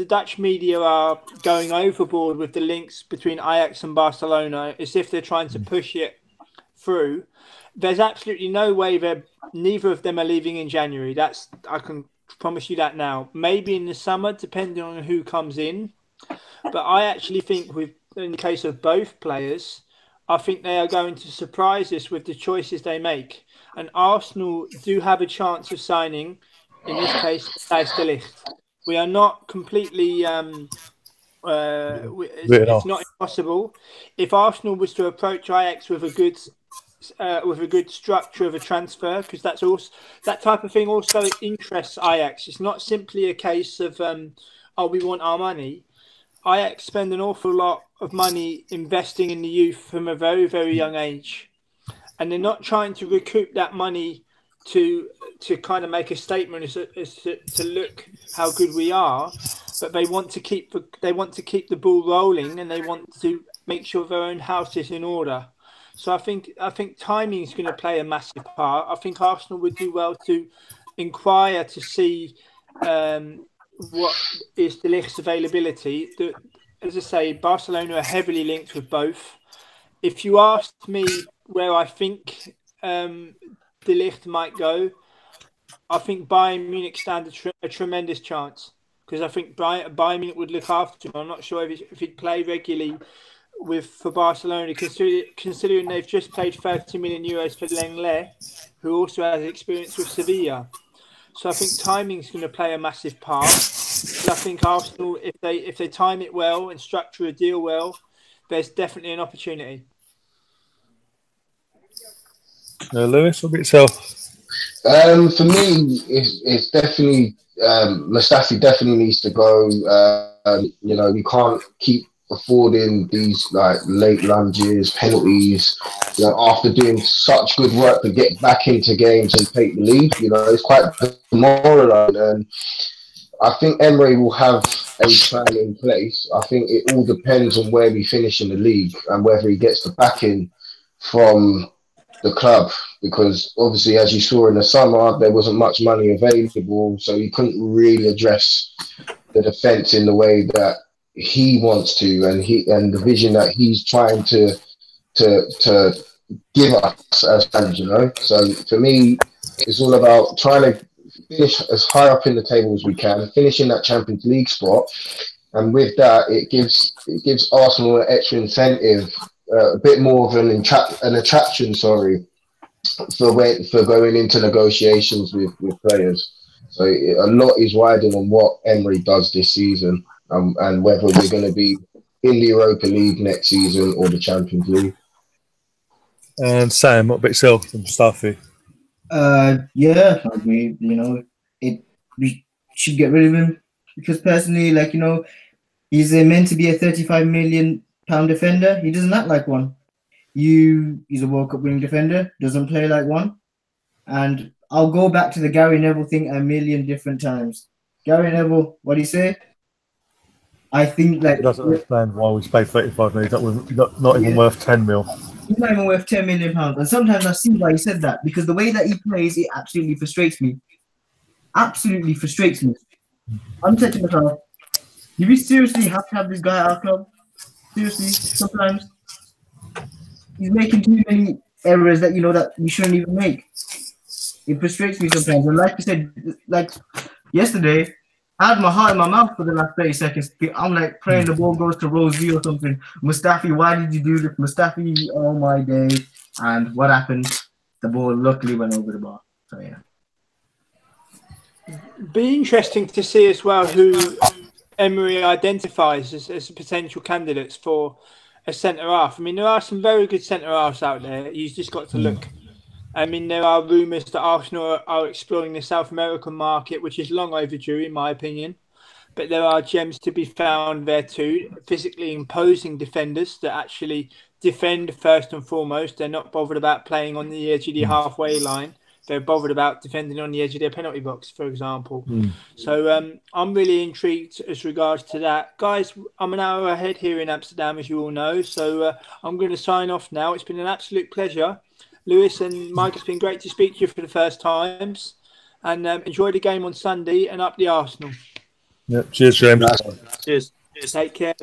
Dutch media are going overboard with the links between Ajax and Barcelona, as if they're trying to push it through. There's absolutely no way that neither of them are leaving in January. I can promise you that now. Maybe in the summer, depending on who comes in. But I actually think in the case of both players, I think they are going to surprise us with the choices they make. And Arsenal do have a chance of signing, in this case, Matthijs de Ligt. We are not completely... it's not impossible. If Arsenal was to approach Ajax with a good structure of a transfer, because that type of thing also interests Ajax. It's not simply a case of we want our money. Ajax spend an awful lot of money investing in the youth from a very, very young age, and they're not trying to recoup that money to kind of make a statement as to look how good we are, but they want to keep the ball rolling, and they want to make sure their own house is in order. So I think timing is going to play a massive part. I think Arsenal would do well to inquire to see what is de Ligt's availability. As I say, Barcelona are heavily linked with both. If you asked me where I think de Ligt might go, I think Bayern Munich stand a tremendous chance, because I think Bayern Munich would look after him. I'm not sure if he'd play regularly for Barcelona, considering they've just paid 30 million euros for Lenglet, who also has experience with Sevilla. So I think timing is going to play a massive part. But I think Arsenal, if they time it well and structure a deal well, there's definitely an opportunity. Lewis, what about yourself? For me, it's definitely Mustafi definitely needs to go. You know, we can't keep affording these like late lunges, penalties. You know, after doing such good work to get back into games and take the lead, you know, it's quite demoralising. And I think Emery will have a plan in place. I think it all depends on where we finish in the league and whether he gets the backing from the club, because obviously, as you saw in the summer, there wasn't much money available, so he couldn't really address the defence in the way that he wants to, and the vision that he's trying to give us as fans, you know. So for me, it's all about trying to finish as high up in the table as we can, finishing that Champions League spot, and with that, it gives Arsenal an extra incentive. A bit more of an attraction, for going into negotiations with players. So a lot is riding on what Emery does this season, and whether we're going to be in the Europa League next season or the Champions League. And Sam, what about yourself and Mustafi? Yeah, I agree. You know, we should get rid of him because personally, like, you know, he's meant to be a 35 million pound defender. He doesn't act like one. He's a World Cup winning defender, doesn't play like one. And I'll go back to the Gary Neville thing a million different times. Gary Neville, what do you say? I think like He doesn't understand why we paid 35 million. Not even worth 10 mil. He's not even worth 10 million pounds. And sometimes I see why he said that, because the way that he plays, it absolutely frustrates me. Absolutely frustrates me. I'm saying to myself, do we seriously have to have this guy at our club? Seriously, sometimes he's making too many errors that, you know, that we shouldn't even make. It frustrates me sometimes. And like you said, like yesterday, I had my heart in my mouth for the last 30 seconds. I'm like praying the ball goes to Rosie or something. Mustafi, why did you do this? Mustafi, oh my day. And what happened? The ball luckily went over the bar. So yeah. Be interesting to see as well who Emery identifies as potential candidates for a centre half. I mean, there are some very good centre halves out there. You've just got to look. I mean, there are rumours that Arsenal are exploring the South American market, which is long overdue, in my opinion. But there are gems to be found there too. Physically imposing defenders that actually defend first and foremost. They're not bothered about playing on the edge of the halfway line. They're bothered about defending on the edge of their penalty box, for example. So I'm really intrigued as regards to that. Guys, I'm an hour ahead here in Amsterdam, as you all know. So I'm going to sign off now. It's been an absolute pleasure. Lewis and Mike, it's been great to speak to you for the first times. And enjoy the game on Sunday and up the Arsenal. Yeah, cheers, James. Cheers. Take care.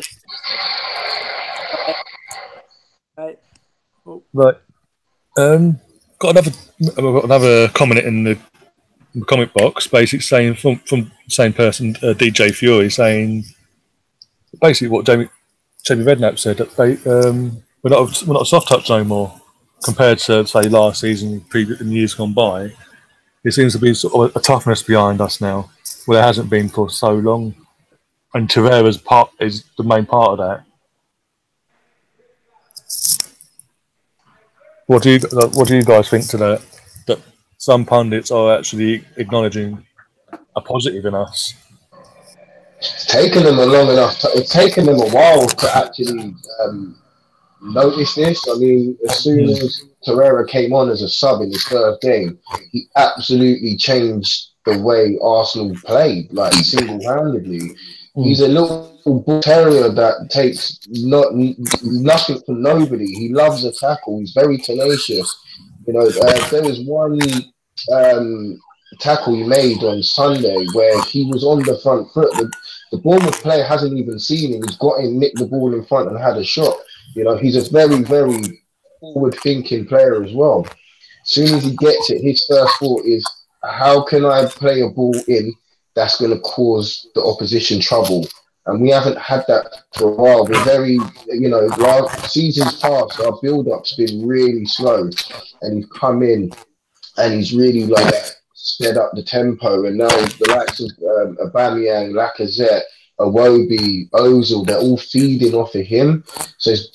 Right. Right. Got another comment in the comment box, basically saying from the same person, DJ Fury, saying basically what Jamie Redknapp said, that we're not a soft touch no more compared to, say, last season, in years gone by. It seems to be sort of a toughness behind us now, where there hasn't been for so long, and Torreira's is the main part of that. What do you guys think to that? That some pundits are actually acknowledging a positive in us. It's taken them It's taken them a while to actually notice this. I mean, as soon as Torreira came on as a sub in his first game, he absolutely changed the way Arsenal played, like single-handedly. He's a little bull terrier that takes nothing from nobody. He loves a tackle. He's very tenacious. You know, there was one tackle he made on Sunday where he was on the front foot. The Bournemouth player hasn't even seen him. He's got him, nicked the ball in front and had a shot. You know, he's a very, very forward-thinking player as well. As soon as he gets it, his first thought is, how can I play a ball in that's going to cause the opposition trouble? And we haven't had that for a while. We're very, last seasons past, our build-up's been really slow. And he's come in and he's really like sped up the tempo. And now the likes of Aubameyang, Lacazette, Iwobi, Ozil, they're all feeding off of him. So he's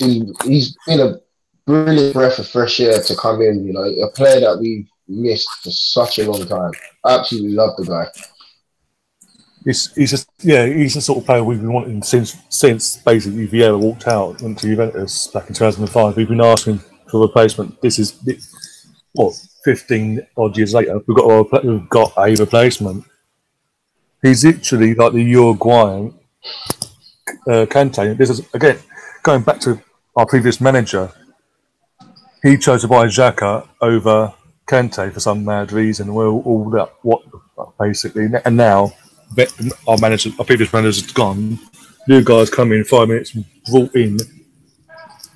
been a brilliant breath of fresh air to come in, a player that we've missed for such a long time. I absolutely love the guy. He's the sort of player we've been wanting since basically Vieira walked out into Juventus back in 2005. We've been asking for a replacement. This is 15 odd years later. We've got a replacement. He's literally like the Uruguayan Kante. This is again going back to our previous manager. He chose to buy Xhaka over Kante for some mad reason. We're all that basically, and now. Our previous manager's gone. New guys come in 5 minutes and brought in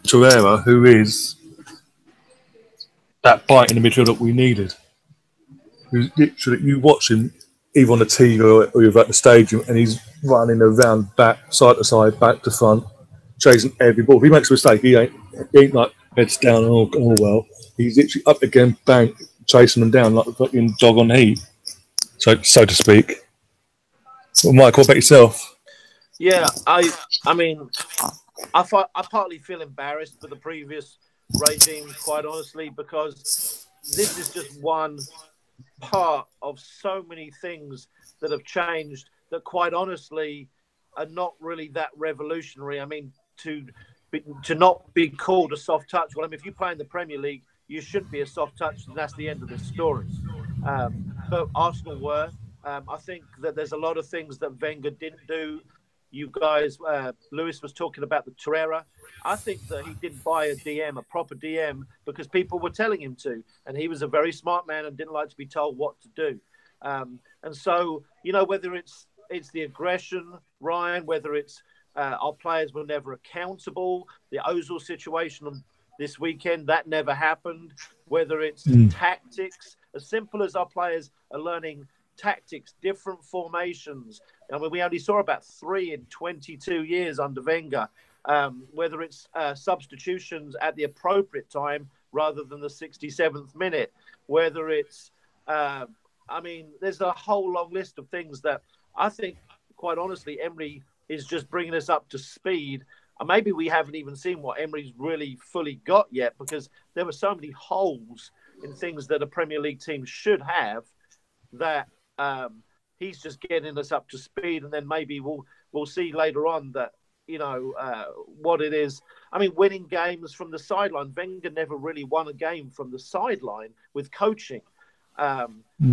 Torreira, who is that bite in the midfield that we needed. Literally, you watch him either on the TV or you're at the stadium, and he's running around back, side to side, back to front, chasing every ball. If he makes a mistake, he ain't like heads down. Oh well, he's literally up again, bang, chasing them down like a fucking dog on heat, so to speak. Well, Mike, what about yourself? Yeah, I mean, I partly feel embarrassed for the previous regime, quite honestly, because this is just one part of so many things that have changed that, quite honestly, are not really that revolutionary. I mean, to not be called a soft touch. Well, I mean, if you play in the Premier League, you should be a soft touch, and that's the end of the story. But Arsenal were. I think that there's a lot of things that Wenger didn't do. You guys, Lewis was talking about the Torreira. I think that he didn't buy a proper DM, because people were telling him to. And he was a very smart man and didn't like to be told what to do. And so, whether it's the aggression, Ryan, whether it's our players were never accountable, the Ozil situation this weekend, that never happened, whether it's tactics, as simple as our players are learning tactics, different formations. I mean, we only saw about 3 in 22 years under Wenger. Whether it's substitutions at the appropriate time rather than the 67th minute, whether it's, there's a whole long list of things that I think, quite honestly, Emery is just bringing us up to speed. And maybe we haven't even seen what Emery's really fully got yet, because there were so many holes in things that a Premier League team should have that he's just getting us up to speed, and then maybe we'll see later on that what it is. I mean, winning games from the sideline. Wenger never really won a game from the sideline with coaching.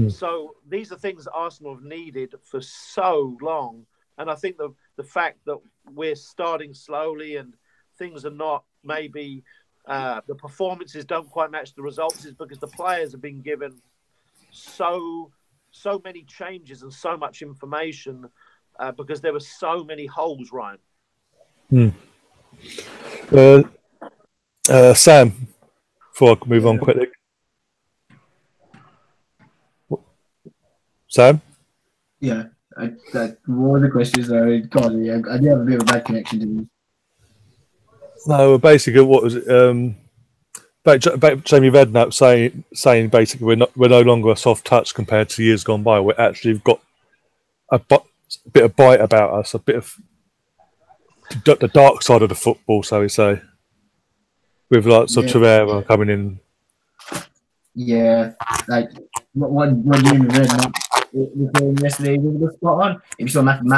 So these are things that Arsenal have needed for so long, and I think the fact that we're starting slowly and things are not maybe the performances don't quite match the results is because the players have been given so many changes and so much information because there were so many holes, Ryan. Sam, before I move on quickly. Sam? Yeah, what are the questions? I do have a bit of a bad connection to you. No, basically, what was it? Jamie Redknapp saying basically we're no longer a soft touch compared to years gone by. We actually got a bit of bite about us, a bit of the dark side of the football, so we say, with lots of Torreira coming in. Yeah, like what Jamie Redknapp was saying yesterday was spot on. If you saw Matt on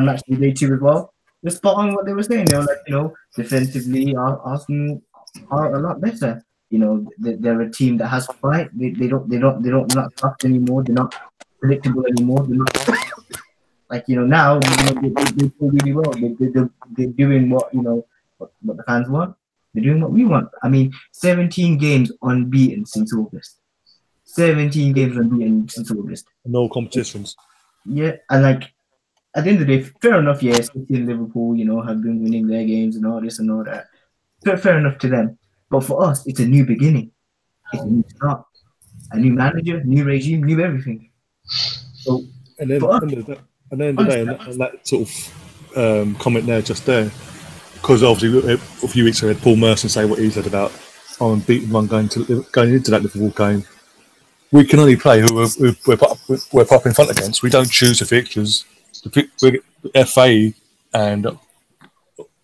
Match Day 2 as well, they're spot on what they were saying. They were like, defensively, Arsenal are a lot better. They're a team that has fight. They're not soft anymore. They're not predictable anymore. They're not now they play really well. They're doing what what the fans want. They're doing what we want. I mean, 17 games unbeaten since August. 17 games unbeaten since August. No competitions. Yeah, and at the end of the day, fair enough. Yeah, City and Liverpool, have been winning their games and all this and all that. Fair enough to them. But for us, it's a new beginning. It's a new start. A new manager, new regime, new everything. So, and then at the end of the day, on that sort of comment there just there, because obviously a few weeks ago we had Paul Merson say what he said about I'm beating one going into that Liverpool game. We can only play who we're put up in front against. We don't choose the fixtures. The FA and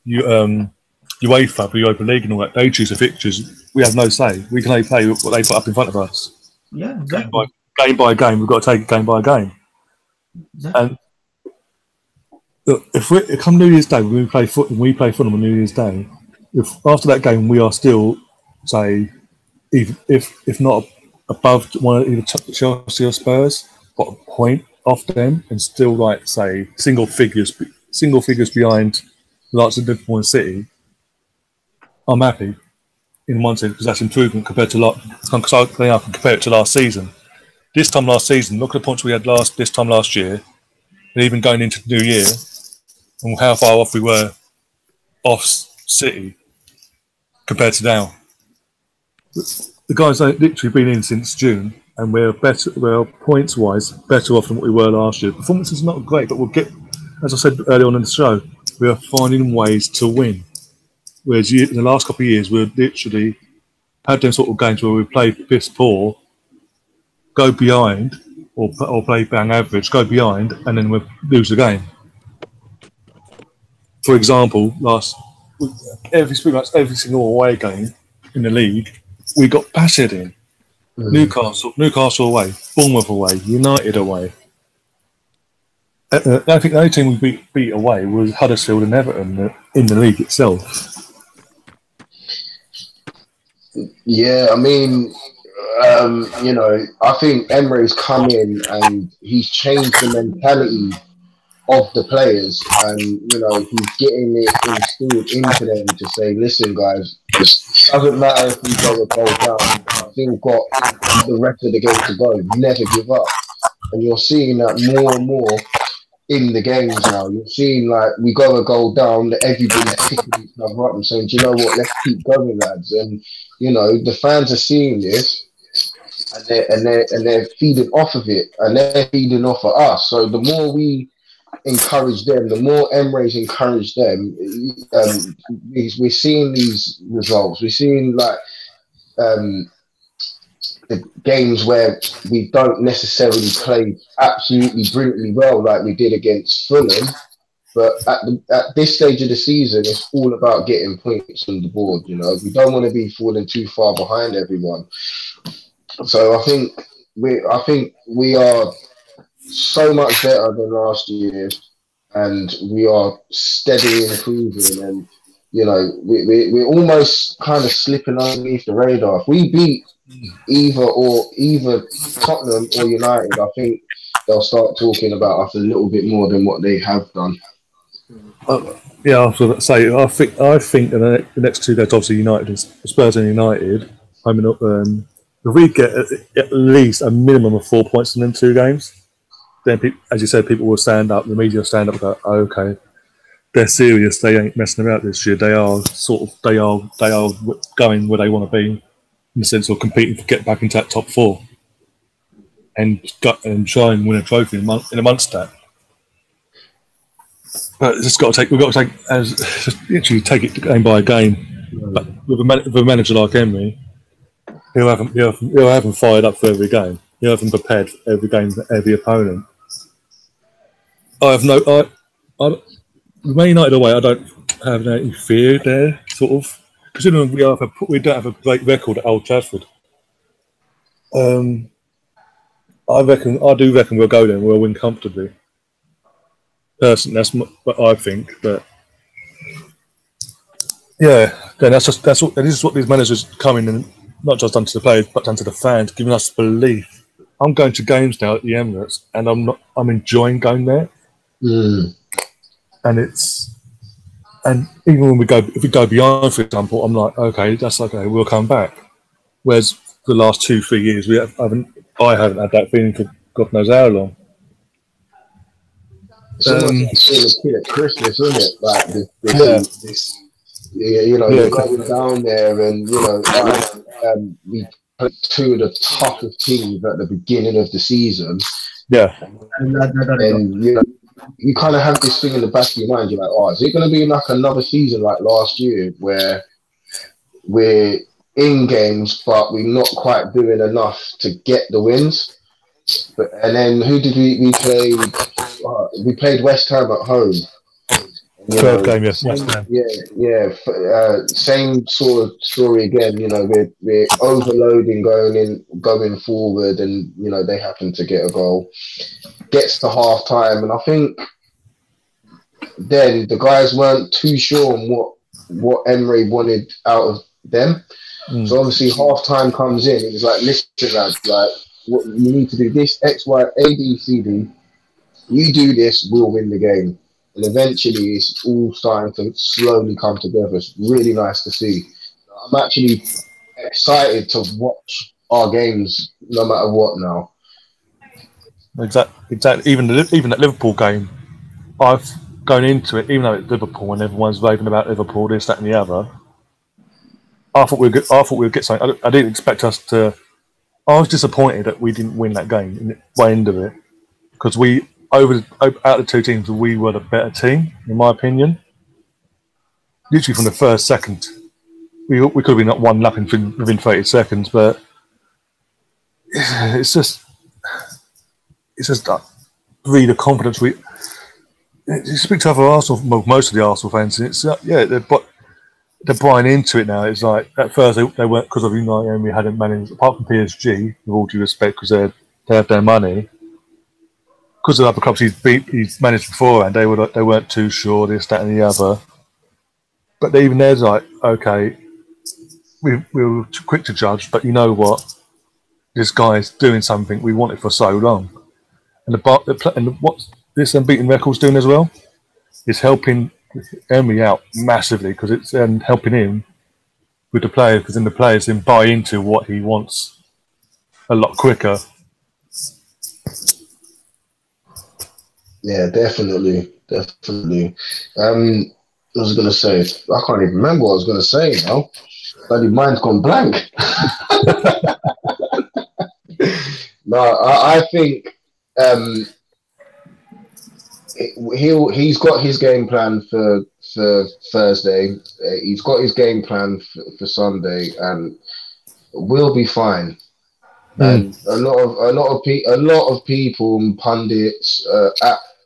UEFA, the Europa League and all that, they choose the fixtures. We have no say. We can only play what they put up in front of us. Yeah, exactly. Game by game, we've got to take it game by game. Exactly. And look, if come New Year's Day, when we play Fulham on New Year's Day, if after that game we are still, say, if not above one of either Chelsea or Spurs, got a point off them, and still like say single figures behind the likes of Liverpool and City, I'm happy in one sense because that's improvement compared to I can compare it to last season. This time last season, look at the points we had this time last year, and even going into the new year, and how far off we were off City compared to now. The guys have literally been in since June, and we're points-wise better off than what we were last year. Performance is not great, but we'll get, as I said earlier on in the show, we are finding ways to win. Whereas in the last couple of years, we've literally had them sort of games where we play piss poor, go behind, or play bang average, go behind, and then we lose the game. For example, every single away game in the league, we got battered in. Newcastle away, Bournemouth away, United away. I think the only team we beat away was Huddersfield and Everton in the league itself. Yeah, I mean, I think Emery's come in and he's changed the mentality of the players, and he's getting it instilled into them to say, listen guys, it doesn't matter if we go a goal down, we've still got the rest of the game to go, never give up. And you're seeing that more and more in the games now. You're seeing like we go a goal down, that everybody's picking each other up and saying, do you know what, let's keep going lads. And the fans are seeing this, and they're feeding off of it, and they're feeding off of us. So the more we encourage them, the more Emre's encourage them, we're seeing these results. We're seeing like the games where we don't necessarily play absolutely brilliantly well like we did against Fulham, but at this stage of the season, it's all about getting points on the board. We don't want to be falling too far behind everyone. So I think we are so much better than last year, and we are steadily improving, and we're almost kind of slipping underneath the radar. If we beat either Tottenham or United, I think they'll start talking about us a little bit more than what they have done. Yeah, I was going to say, I think in the next two games, obviously United, Spurs and United, if we get at least a minimum of 4 points in them 2 games, then, as you said, people will stand up, the media will stand up and go, oh, okay, they're serious, they ain't messing about this year, they are going where they want to be, in the sense of competing to get back into that top 4 and try and win a trophy in amongst that. But we've got to take it game by game. But with a manager like Emery, he'll have them fired up for every game. He'll have them prepared for every game, every opponent. With Man United away, I don't have any fear there, sort of. Considering we don't have a great record at Old Trafford. I do reckon we'll go there and we'll win comfortably. Personally, that's what I think. But yeah, then this is what these managers come in and not just done to the players, but done to the fans, giving us belief. I'm going to games now at the Emirates, and I'm enjoying going there. And even when if we go behind, for example, I'm like, okay, that's okay, we'll come back. Whereas the last 2-3 years, I haven't had that feeling for God knows how long. It's almost like seeing a kid at Christmas, isn't it? Like you're going down there, and we played 2 of the toughest teams at the beginning of the season. Yeah, and you kind of have this thing in the back of your mind. You're like, oh, is it going to be like another season like last year where we're in games but we're not quite doing enough to get the wins? And then who did we play? We played West Ham at home. Third game, yes. West Ham. Same sort of story again. You know, we're overloading going forward, and you know they happen to get a goal. Gets to half time, and I think then the guys weren't too sure on what Emery wanted out of them. So obviously half time comes in. It was like, listen, lads, like what you need to do this X, Y, A, B, C, D. You do this, we'll win the game. And eventually it's all starting to slowly come together. It's really nice to see. I'm actually excited to watch our games no matter what now. Exactly. Even that Liverpool game, I've gone into it, even though it's Liverpool and everyone's raving about Liverpool, this, that, and the other. I thought we'd get something. I didn't expect us to. I was disappointed that we didn't win that game in the end of it, because out of the two teams, we were the better team, in my opinion. Literally from the first second, we could have been at 1-0 within 30 seconds, but it's just really the confidence you speak to other Arsenal, most of the Arsenal fans, and it's they're buying into it now. It's like at first they weren't, because of United, and we hadn't managed, apart from PSG, with all due respect, because they have their money. Because of other clubs he's managed beforehand, they weren't too sure, this, that, and the other. But even there's like, okay, we were quick to judge, but you know what? This guy's doing something we wanted for so long, and what this unbeaten record's doing as well is helping Emery out massively, because it's helping him with the players, because then the players then buy into what he wants a lot quicker. Yeah, definitely. What was I going to say? I can't even remember what I was going to say now. Bloody mind's gone blank. No, I think he's got his game plan for Thursday. He's got his game plan for Sunday, and we'll be fine. And a lot of people and pundits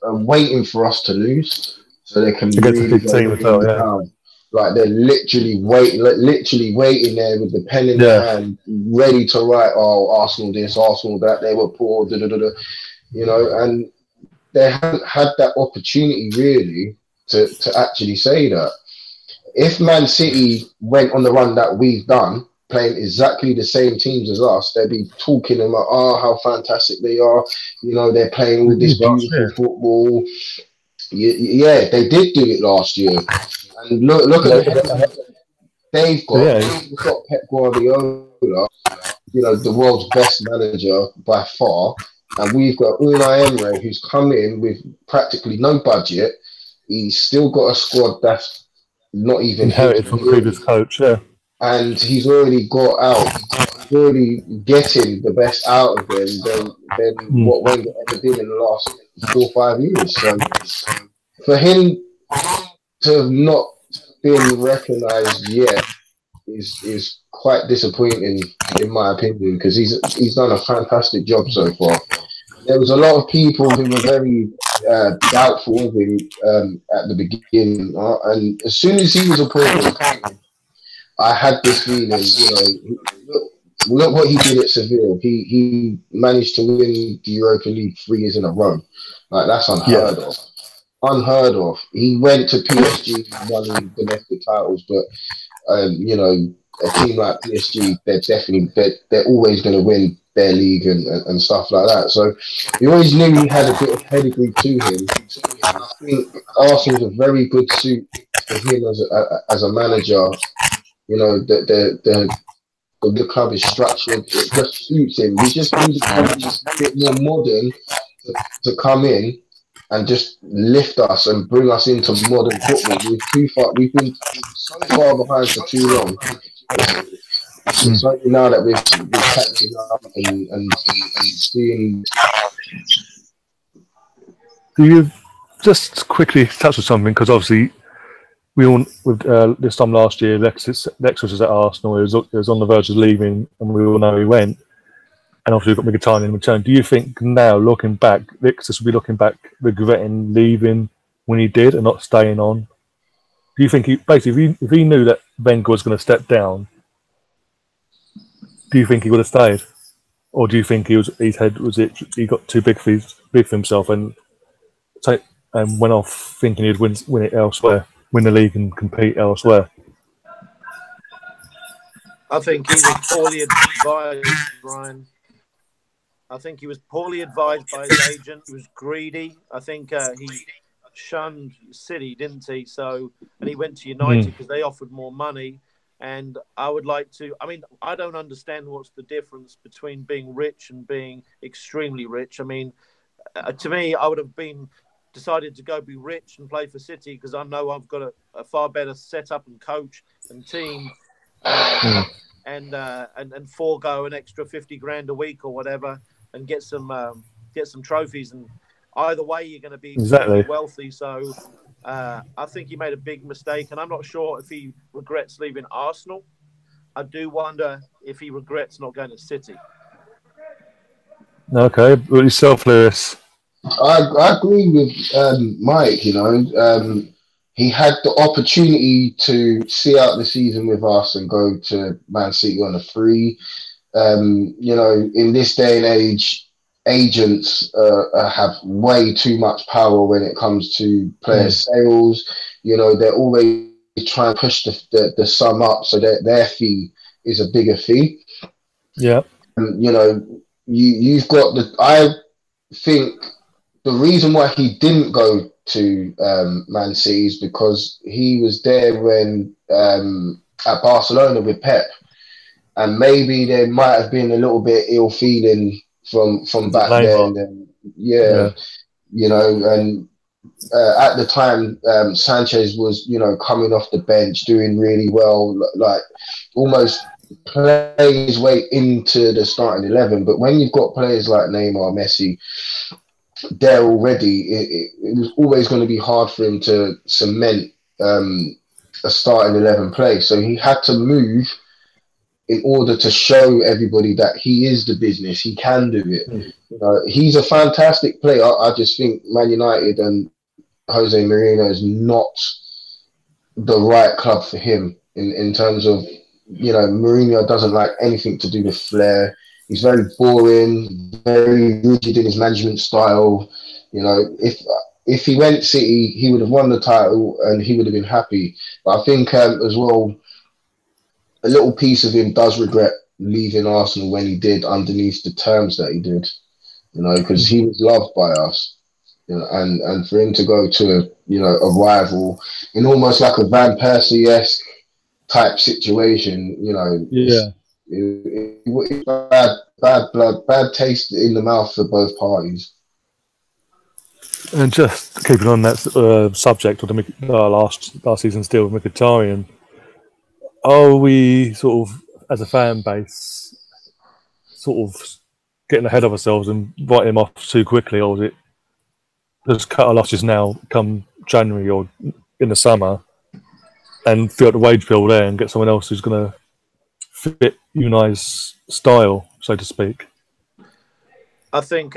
are waiting for us to lose so they can really go down. Like they're literally waiting there with the pen in their hand, ready to write, "Oh, Arsenal this, Arsenal that. They were poor, you know." And they haven't had that opportunity really to actually say that. If Man City went on the run that we've done, playing exactly the same teams as us, they'd be talking about, how fantastic they are. You know, they're playing all this beautiful football. Yeah, they did do it last year. And look at they've got Pep Guardiola, you know, the world's best manager by far. And we've got Unai Emery, who's come in with practically no budget. He's still got a squad that's not even inherited from the previous coach, and he's already already getting the best out of them than what Wenger ever did in the last 4 or 5 years. So for him to have not been recognised yet is quite disappointing, in my opinion, because he's done a fantastic job so far. There was a lot of people who were very doubtful of him at the beginning, and as soon as he was appointed, I had this feeling, you know, look what he did at Seville. He managed to win the Europa League 3 years in a row. Like, that's unheard of. Unheard of. He went to PSG running domestic titles, but you know, a team like PSG, they're always going to win their league and stuff like that. So you always knew he had a bit of pedigree to him. I think Arsenal's a very good suit for him as a manager. You know, the club is structured. It just suits him. We just need a bit more modern to come in and just lift us and bring us into modern football. We've been so far behind for too long. It's only now that we're catching up and seeing. Do you just quickly touch on something because obviously we all with this time last year, Lex was at Arsenal. He was on the verge of leaving, and we all know he went. And obviously we've got Mkhitaryan in return. Do you think now, looking back, Lexus will be looking back, regretting leaving when he did and not staying on? Do you think he basically, if he knew that Wenger was going to step down, do you think he would have stayed, or do you think his head was it? He got too big for himself and went off thinking he'd win it elsewhere, win the league and compete elsewhere? I think he was poorly advised, Ryan. I think he was poorly advised by his agent. He was greedy. I think he shunned City, didn't he? So, and he went to United because they offered more money. And I would like to. I mean, I don't understand what's the difference between being rich and being extremely rich. I mean, to me, I would have decided to go be rich and play for City because I know I've got a far better setup and coach and team. And forego an extra 50 grand a week or whatever and get some trophies, and either way you're going to be exactly wealthy. So I think he made a big mistake, and I'm not sure if he regrets leaving Arsenal. I do wonder if he regrets not going to City. Okay, but yourself, Lewis? I agree with Mike. He had the opportunity to see out the season with us and go to Man City on a free. In this day and age, agents have way too much power when it comes to player sales. They're always trying to push the sum up so that their fee is a bigger fee. Yeah. You've got I think the reason why he didn't go to Man City is because he was there when at Barcelona with Pep, and maybe there might have been a little bit ill feeling from back then. And and at the time Sanchez was coming off the bench doing really well, like almost playing his way into the starting 11. But when you've got players like Neymar, Messi there already, it was always going to be hard for him to cement a starting 11 play. So he had to move in order to show everybody that he is the business. He can do it. He's a fantastic player. I just think Man United and Jose Mourinho is not the right club for him in terms of, Mourinho doesn't like anything to do with flair. He's very boring, very rigid in his management style. If he went City, he would have won the title and he would have been happy. But I think as well, a little piece of him does regret leaving Arsenal when he did, underneath the terms that he did. Because he was loved by us. And for him to go to a rival in almost like a Van Persie-esque type situation, It bad blood, bad taste in the mouth for both parties. And just keeping on that subject of the last season still with Mkhitaryan, are we sort of, as a fan base, sort of getting ahead of ourselves and writing him off too quickly, or is it just cut our losses now come January or in the summer and fill out the wage bill there and get someone else who's going to fit Unai's style, so to speak? I think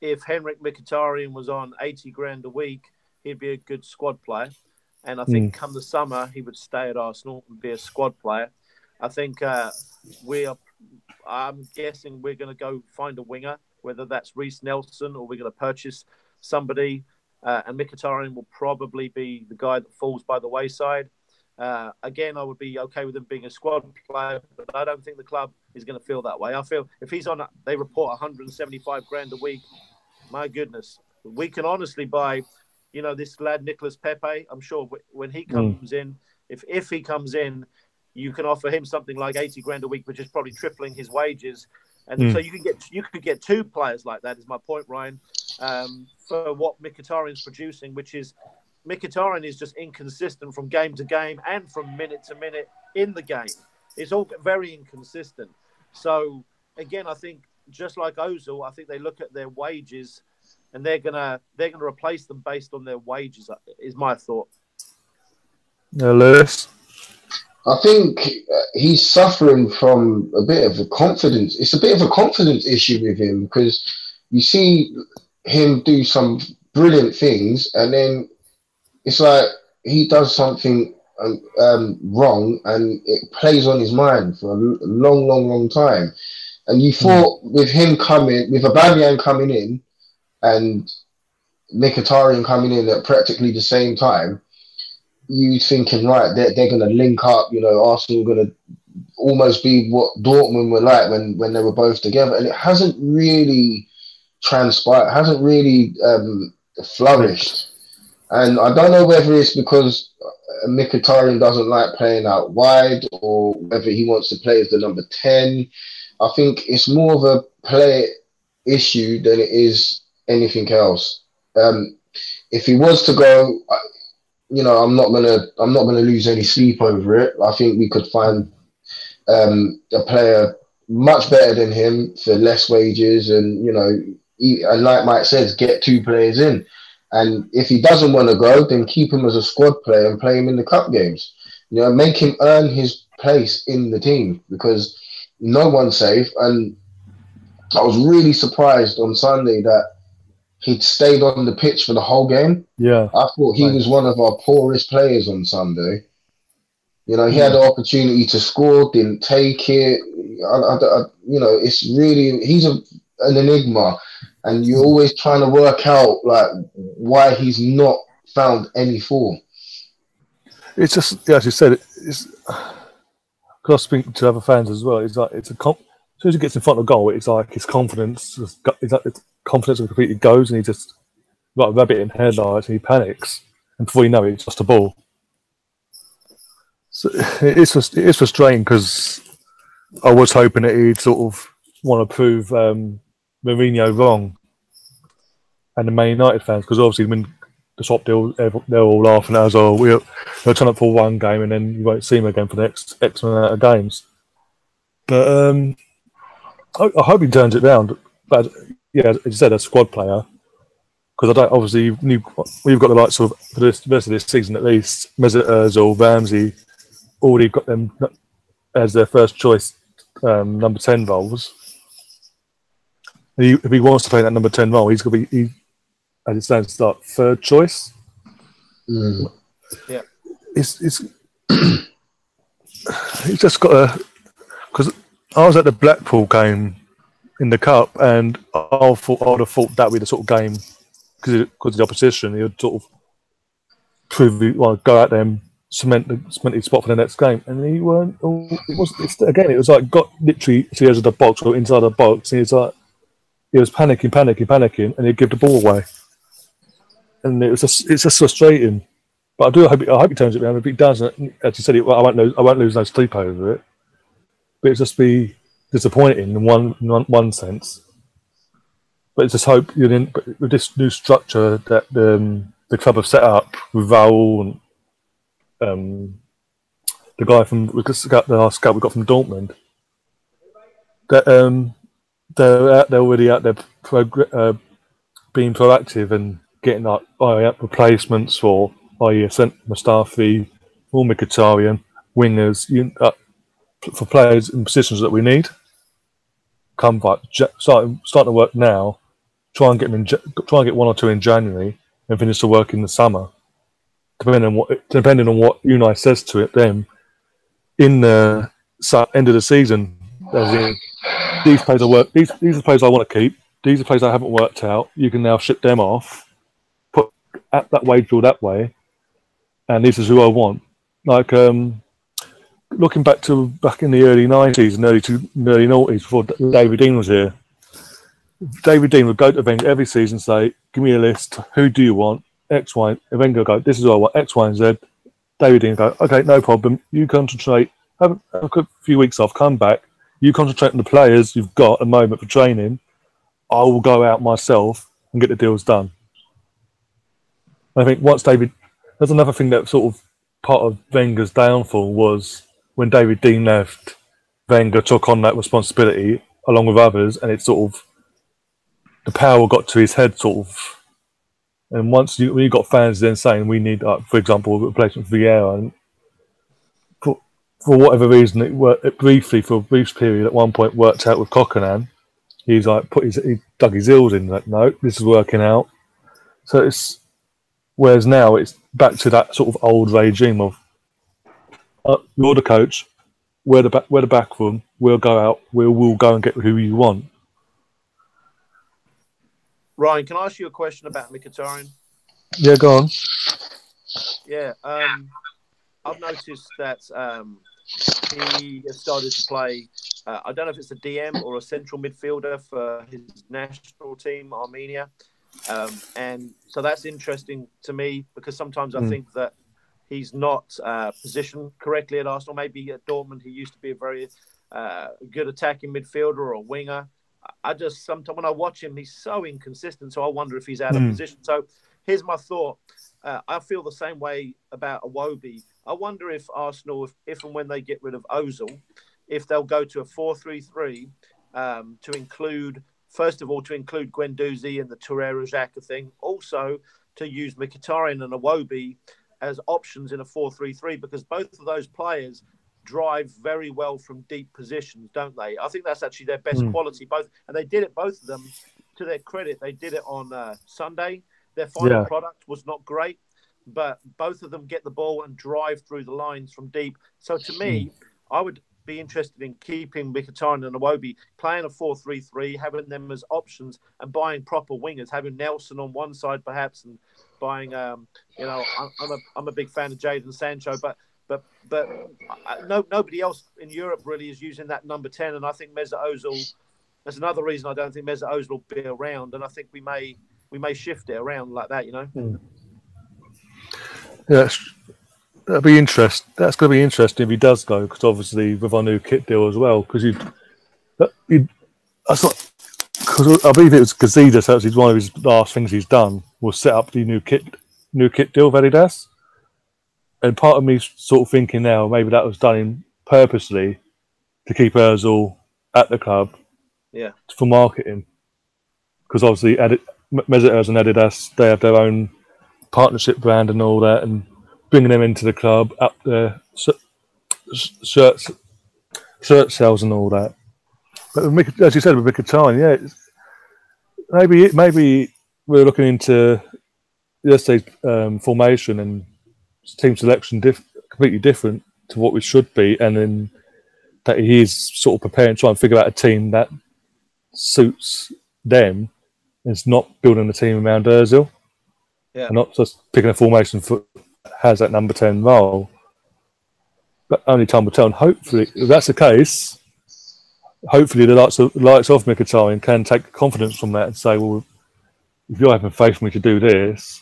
if Henrik Mkhitaryan was on 80 grand a week, he'd be a good squad player. And I think come the summer, he would stay at Arsenal and be a squad player. I think I'm guessing we're going to go find a winger, whether that's Reece Nelson or we're going to purchase somebody. And Mkhitaryan will probably be the guy that falls by the wayside. Again, I would be okay with him being a squad player, but I don't think the club is going to feel that way. I feel if he's on, they report 175 grand a week. My goodness, we can honestly buy, this lad Nicolas Pepe. I'm sure when he comes in, if he comes in, you can offer him something like 80 grand a week, which is probably tripling his wages. And so you could get two players like that. Is my point, Ryan? For what Mkhitaryan's producing, which is. Mkhitaryan is just inconsistent from game to game and from minute to minute in the game. It's all very inconsistent. So, again, I think just like Ozil, I think they look at their wages and they're gonna replace them based on their wages. Is my thought. Lewis. I think he's suffering from a bit of a confidence. It's a bit of a confidence issue with him because you see him do some brilliant things, and then it's like he does something wrong, and it plays on his mind for a long time. And you thought with him coming, with Aubameyang coming in, and Mkhitaryan coming in at practically the same time, you thinking, right, they're going to link up, Arsenal going to almost be what Dortmund were like when they were both together. And it hasn't really transpired, hasn't really flourished. And I don't know whether it's because Mkhitaryan doesn't like playing out wide or whether he wants to play as the number 10. I think it's more of a player issue than it is anything else. If he was to go, I'm not gonna lose any sleep over it. I think we could find a player much better than him for less wages, and and like Mike says, get 2 players in. And if he doesn't want to go, then keep him as a squad player and play him in the cup games. Make him earn his place in the team because no one's safe. And I was really surprised on Sunday that he'd stayed on the pitch for the whole game. Yeah. I thought he was one of our poorest players on Sunday. He had the opportunity to score, didn't take it. It's really, he's an enigma. And you're always trying to work out why he's not found any form. It's just, as you said, it's because I speak to other fans as well. It's like as soon as he gets in front of goal, it's like his confidence, confidence completely goes, and he just like a rabbit in headlights, and he panics, and before you know it, it's just a ball. So it is frustrating because I was hoping that he'd sort of want to prove Mourinho wrong, and the Man United fans, because obviously when the swap deal, they're all laughing at us. They'll turn up for one game and then you won't see him again for the next X amount of games. But I hope he turns it round. But yeah, as you said, a squad player, because I don't obviously we've got the likes of for the rest of this season at least. Mesut or Ramsey already got them as their first choice number 10 roles. And if he wants to play that number 10 role, he's going to be, as it stands, like third choice. Yeah, it's he's just got a, because I was at the Blackpool game in the cup, and I would have thought that would be the sort of game because of the opposition. He would sort of go out there and cement his spot for the next game, and he weren't. It was like got literally to the edge of the box or inside the box, and he was panicking, and he'd give the ball away, and it's just frustrating. But I hope he turns it around. If he doesn't, as you said, I won't lose no sleep over it. But it'll just be disappointing in one sense. But it's just hope with this new structure that the club have set up with Raul and the guy from the scout we got from Dortmund, that they're already out there being proactive and getting replacements for Mustafi, or Mkhitaryan, wingers, for players in positions that we need. Starting to work now. Try and get one or two in January and finish the work in the summer. Depending on what Unai says to it, then in the end of the season, as in, these players These are the players I want to keep. These are players I haven't worked out. You can now ship them off, put at that wage bill that way, and this is who I want. Like looking back in the early 90s and early noughties before David Dean was here. David Dean would go to Wenger every season and say, "Give me a list. Who do you want? X, Y." And Wenger would go, "This is what I want. X, Y, and Z." David Dean would go, "Okay, no problem. You concentrate. Have a few weeks off. Come back. You concentrate on the players you've got at the moment for training. I will go out myself and get the deals done." I think there's another thing that sort of part of Wenger's downfall was when David Dean left, Wenger took on that responsibility along with others, and it sort of the power got to his head, sort of. And once when you got fans then saying we need, for example, a replacement for Vieira, and for whatever reason, it briefly, for a brief period, at one point worked out with Coquelin. He's like he dug his heels in, like, no, this is working out. So it's, whereas now it's back to that sort of old regime of you're the coach, we're the back room, we'll go out, we'll go and get who you want. Ryan, can I ask you a question about Mkhitaryan? Yeah, go on. Yeah, I've noticed that he has started to play. I don't know if it's a DM or a central midfielder for his national team, Armenia, and so that's interesting to me because sometimes I think that he's not positioned correctly at Arsenal. Maybe at Dortmund he used to be a very good attacking midfielder or a winger. I just sometimes when I watch him, he's so inconsistent. So I wonder if he's out of position. So here's my thought. I feel the same way about Iwobi. I wonder if Arsenal, if and when they get rid of Ozil, if they'll go to a 4-3-3 to include, first of all, to include Guendouzi and the Torreira-Xhaka thing. Also, to use Mkhitaryan and Iwobi as options in a 4-3-3 because both of those players drive very well from deep positions, don't they? I think that's actually their best quality. Both, and they did it, both of them, to their credit, they did it on Sunday. Their final product was not great, but both of them get the ball and drive through the lines from deep. So to me, I would be interested in keeping Mkhitaryan and Iwobi, playing a 4-3-3, having them as options and buying proper wingers, having Nelson on one side perhaps, and buying, I'm a big fan of Jadon Sancho, but nobody else in Europe really is using that number 10, and I think Mesut Ozil. That's another reason I don't think Mesut Ozil will be around, and I think we may shift it around like that, you know. Yeah, that'll be interesting. That's going to be interesting if he does go, because obviously with our new kit deal as well. Because I believe it was Gazidis. Actually, one of his last things he's done was set up the new kit deal with Adidas. And part of me sort of thinking now maybe that was done purposely to keep Ozil at the club, for marketing. Because obviously Mesut Ozil and Adidas, they have their own partnership brand and all that, and bringing them into the club, up their shirt sales and all that. But as you said, with Mkhitaryan, maybe we're looking into yesterday's formation and team selection completely different to what we should be, and then that he is sort of preparing, trying to figure out a team that suits them. It's not building a team around Ozil. And not just picking a formation for has that number 10 role. But only time will tell. And hopefully, if that's the case, hopefully the likes of Mkhitaryan can take confidence from that and say, well, if you're having faith in me to do this,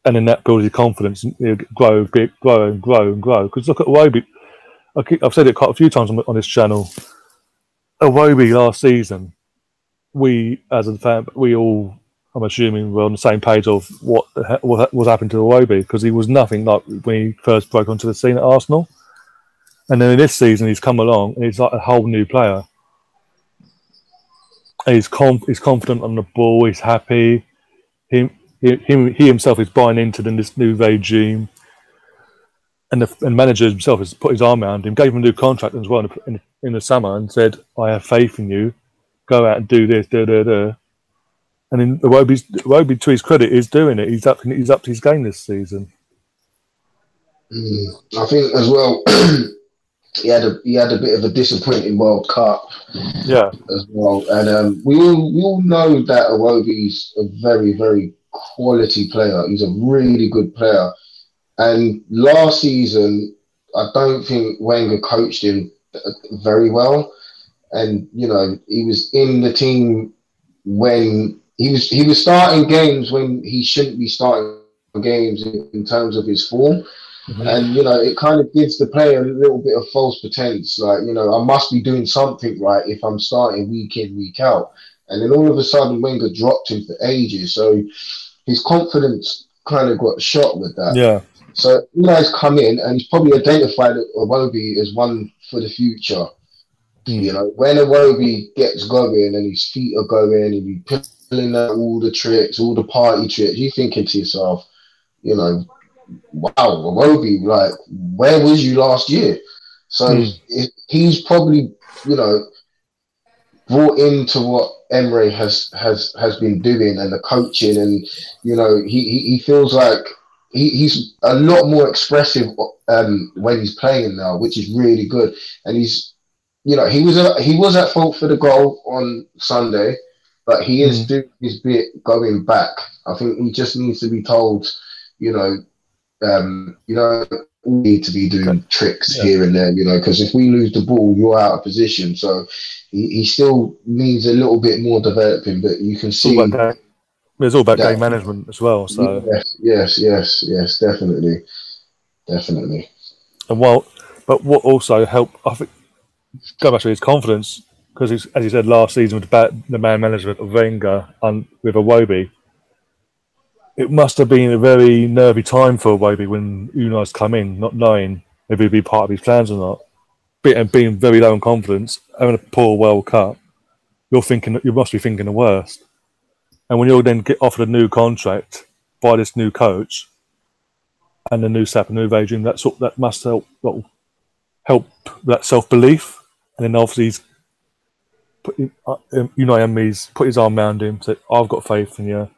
and then that builds your confidence and you grow and grow. Because look at Iwobi. I've said it quite a few times on this channel. Iwobi last season, we as a fan, we all, I'm assuming, we're on the same page of what happened to Iwobi, because he was nothing like when he first broke onto the scene at Arsenal. And then in this season, he's come along and he's like a whole new player. And he's confident on the ball. He's happy. He himself is buying into this new regime. And the manager himself has put his arm around him, gave him a new contract as well in the summer, and said, "I have faith in you. Go out and do this, And then Iwobi, to his credit, is doing it. He's up to his game this season. I think as well, he had a bit of a disappointing World Cup, as well. And we all know that Iwobi's a very, very quality player. He's a really good player. And last season, I don't think Wenger coached him very well. And he was in the team when he was starting games when he shouldn't be starting games in terms of his form. And it kind of gives the player a little bit of false pretense, like I must be doing something right if I'm starting week in, week out. And then all of a sudden Wenger dropped him for ages, so his confidence kind of got shot with that. So he's come in and he's probably identified Iwobi as one for the future. When Iwobi gets going and his feet are going and he puts pulling out all the tricks, all the party tricks. You're thinking to yourself, you know, wow, Iwobi, like, where was you last year? So he's probably, you know, brought into what Emre has been doing and the coaching, and you know, he feels like he's a lot more expressive when he's playing now, which is really good. And he's, you know, he was at fault for the goal on Sunday, but he is doing his bit going back. I think he just needs to be told, you know, we need to be doing tricks here and there, you know, because if we lose the ball, you're out of position. So he still needs a little bit more developing, but you can see it's all about game management as well. So yes, definitely. And but what also helped, I think, go back to his confidence, because as you said last season, with the man management of Wenger and with Iwobi, it must have been a very nervy time for Iwobi when Unai's come in, not knowing if he'd be part of his plans or not, and being very low in confidence, having a poor World Cup. You must be thinking the worst. And when you'll then get offered a new contract by this new coach and the new SAP, new regime, that must help that self-belief. And then obviously he's Unai Emery's put his arm around him, said, I've got faith in you.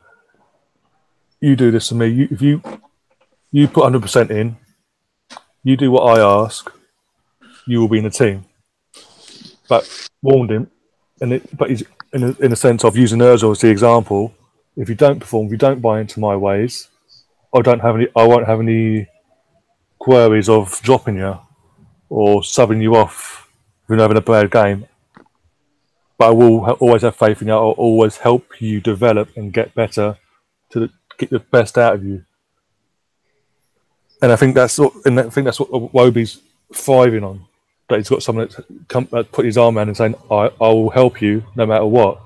You do this to me. If you put 100% in, you do what I ask, you will be in the team. But warned him, but he's in a sense of using Ozil as the example. If you don't perform, if you don't buy into my ways, I won't have any queries of dropping you or subbing you off if you're having a bad game. But I will always have faith in you. I'll always help you develop and get better to get the best out of you. And I think that's what Iwobi's thriving on. That he's got someone that put his arm around and saying, I will help you no matter what.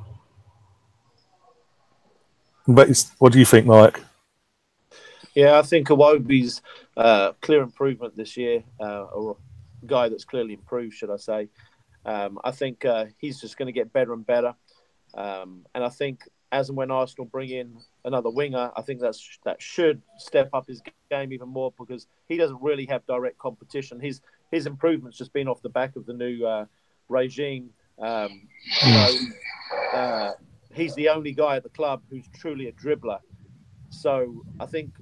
But what do you think, Mike? Yeah, I think Iwobi's clear improvement this year, or a guy that's clearly improved, should I say. I think he's just going to get better and better. And I think as and when Arsenal bring in another winger, I think that should step up his game even more, because he doesn't really have direct competition. His improvement's just been off the back of the new regime. He's the only guy at the club who's truly a dribbler. So I think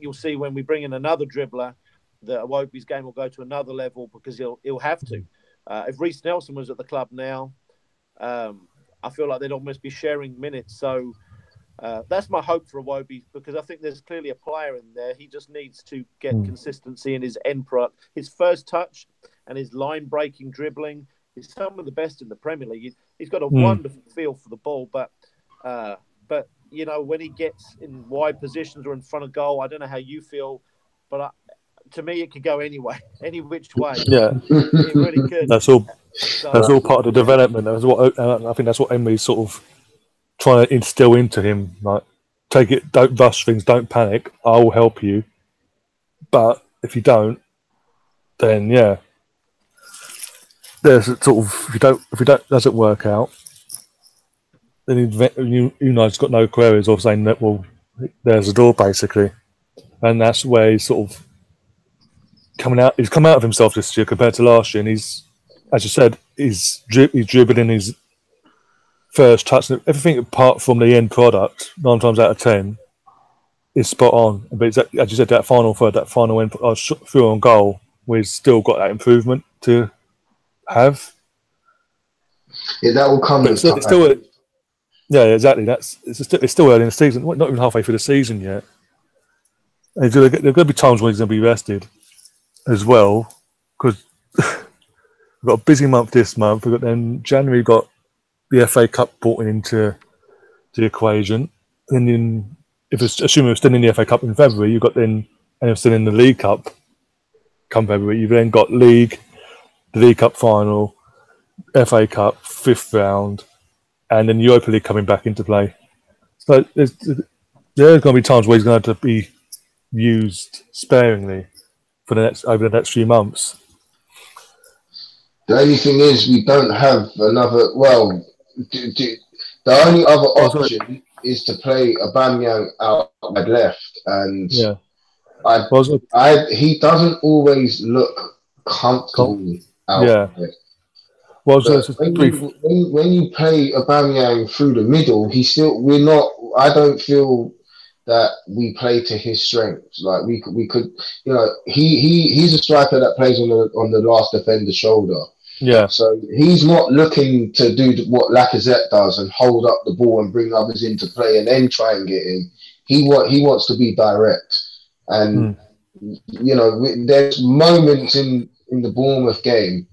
you'll see when we bring in another dribbler, that Iwobi's game will go to another level, because he'll have to. If Reece Nelson was at the club now, I feel like they'd almost be sharing minutes. So that's my hope for Iwobi, because I think there's clearly a player in there. He just needs to get consistency in his end product. His first touch and his line-breaking dribbling is some of the best in the Premier League. He's got a wonderful feel for the ball, but you know, when he gets in wide positions or in front of goal, I don't know how you feel, but to me, it could go any which way. Yeah, it really could. That's all part of the development. I think that's what Emery's sort of trying to instill into him. Like, take it, don't rush things, don't panic. I'll help you, but if you don't, then there's a sort of if it doesn't work out, then Unai's got no queries of saying that. Well, there's a door basically, and that's where he's sort of coming out. He's come out of himself this year compared to last year, and he's, as you said, he's dribbling his first touch. Everything apart from the end product, 9 times out of 10, is spot on. But as you said, that final third, that final end through on goal, we've still got that improvement to have. Yeah, that will come. But it's still yeah, exactly. It's still early in the season. Not even halfway through the season yet. There's going to be times when he's going to be rested as well, because we've got a busy month this month. We've got then January. We've got the FA Cup brought into the equation, and then assuming we're still in the FA Cup in February, you've got then, and we're still in the League Cup come February. You've then got the League Cup final, FA Cup 5th round, and then Europa League coming back into play. So there's going to be times where he's going to have to be used sparingly for over the next few months. The only thing is, we don't have another. Well, the The only other option is to play Aubameyang out wide left, and Yeah. he doesn't always look comfortable out there. Well, But when you play Aubameyang through the middle, I don't feel that we play to his strengths. Like we could, you know, he's a striker that plays on the last defender's shoulder. Yeah. So he's not looking to do what Lacazette does and hold up the ball and bring others into play and then try and get in. He wants to be direct. And you know, there's moments in the Bournemouth game